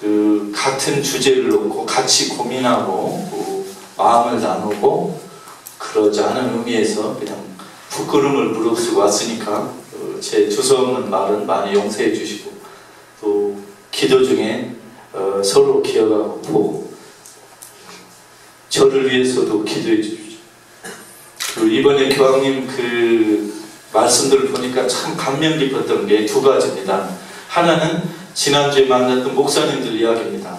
그 같은 주제를 놓고 같이 고민하고 마음을 나누고 그러지 않은 의미에서 그냥 부끄러움을 무릅쓰고 왔으니까 제 주서없는 말은 많이 용서해 주시고 또 기도 중에 서로 기억하고 보고 저를 위해서도 기도해 주십시오. 이번에 교황님 그 말씀들을 보니까 참 감명 깊었던 게 두 가지입니다. 하나는 지난주에 만났던 목사님들 이야기입니다.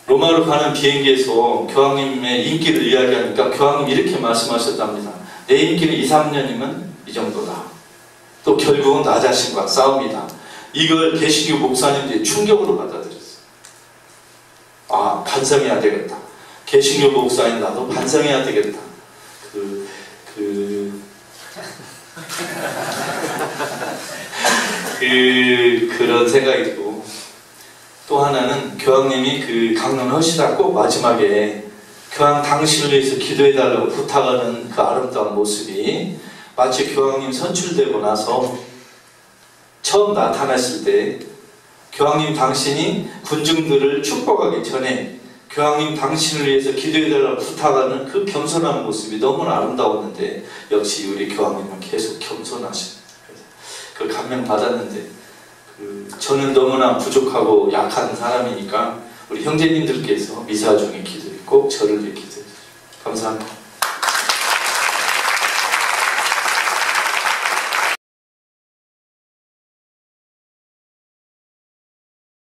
로마로 가는 비행기에서 교황님의 인기를 이야기하니까 교황님이 이렇게 말씀하셨답니다. 내 인기는 2, 3년이면 이 정도다. 또 결국은 나 자신과 싸웁니다. 이걸 개신교 목사님들이 충격으로 받아들였어요. 아, 반성해야 되겠다. 개신교 목사인 나도 반성해야 되겠다. 그런 생각이 들고 또 하나는 교황님이 그 강론하시다 꼭 마지막에 교황 당신을 위해서 기도해달라고 부탁하는 그 아름다운 모습이 마치 교황님 선출되고 나서 처음 나타났을 때 교황님 당신이 군중들을 축복하기 전에 교황님 당신을 위해서 기도해달라고 부탁하는 그 겸손한 모습이 너무나 아름다웠는데 역시 우리 교황님은 계속 겸손하신 그 감명 받았는데 저는 너무나 부족하고 약한 사람이니까 우리 형제님들께서 미사 중에 기도해 꼭 저를 위해 기도해 주십시오. 감사합니다.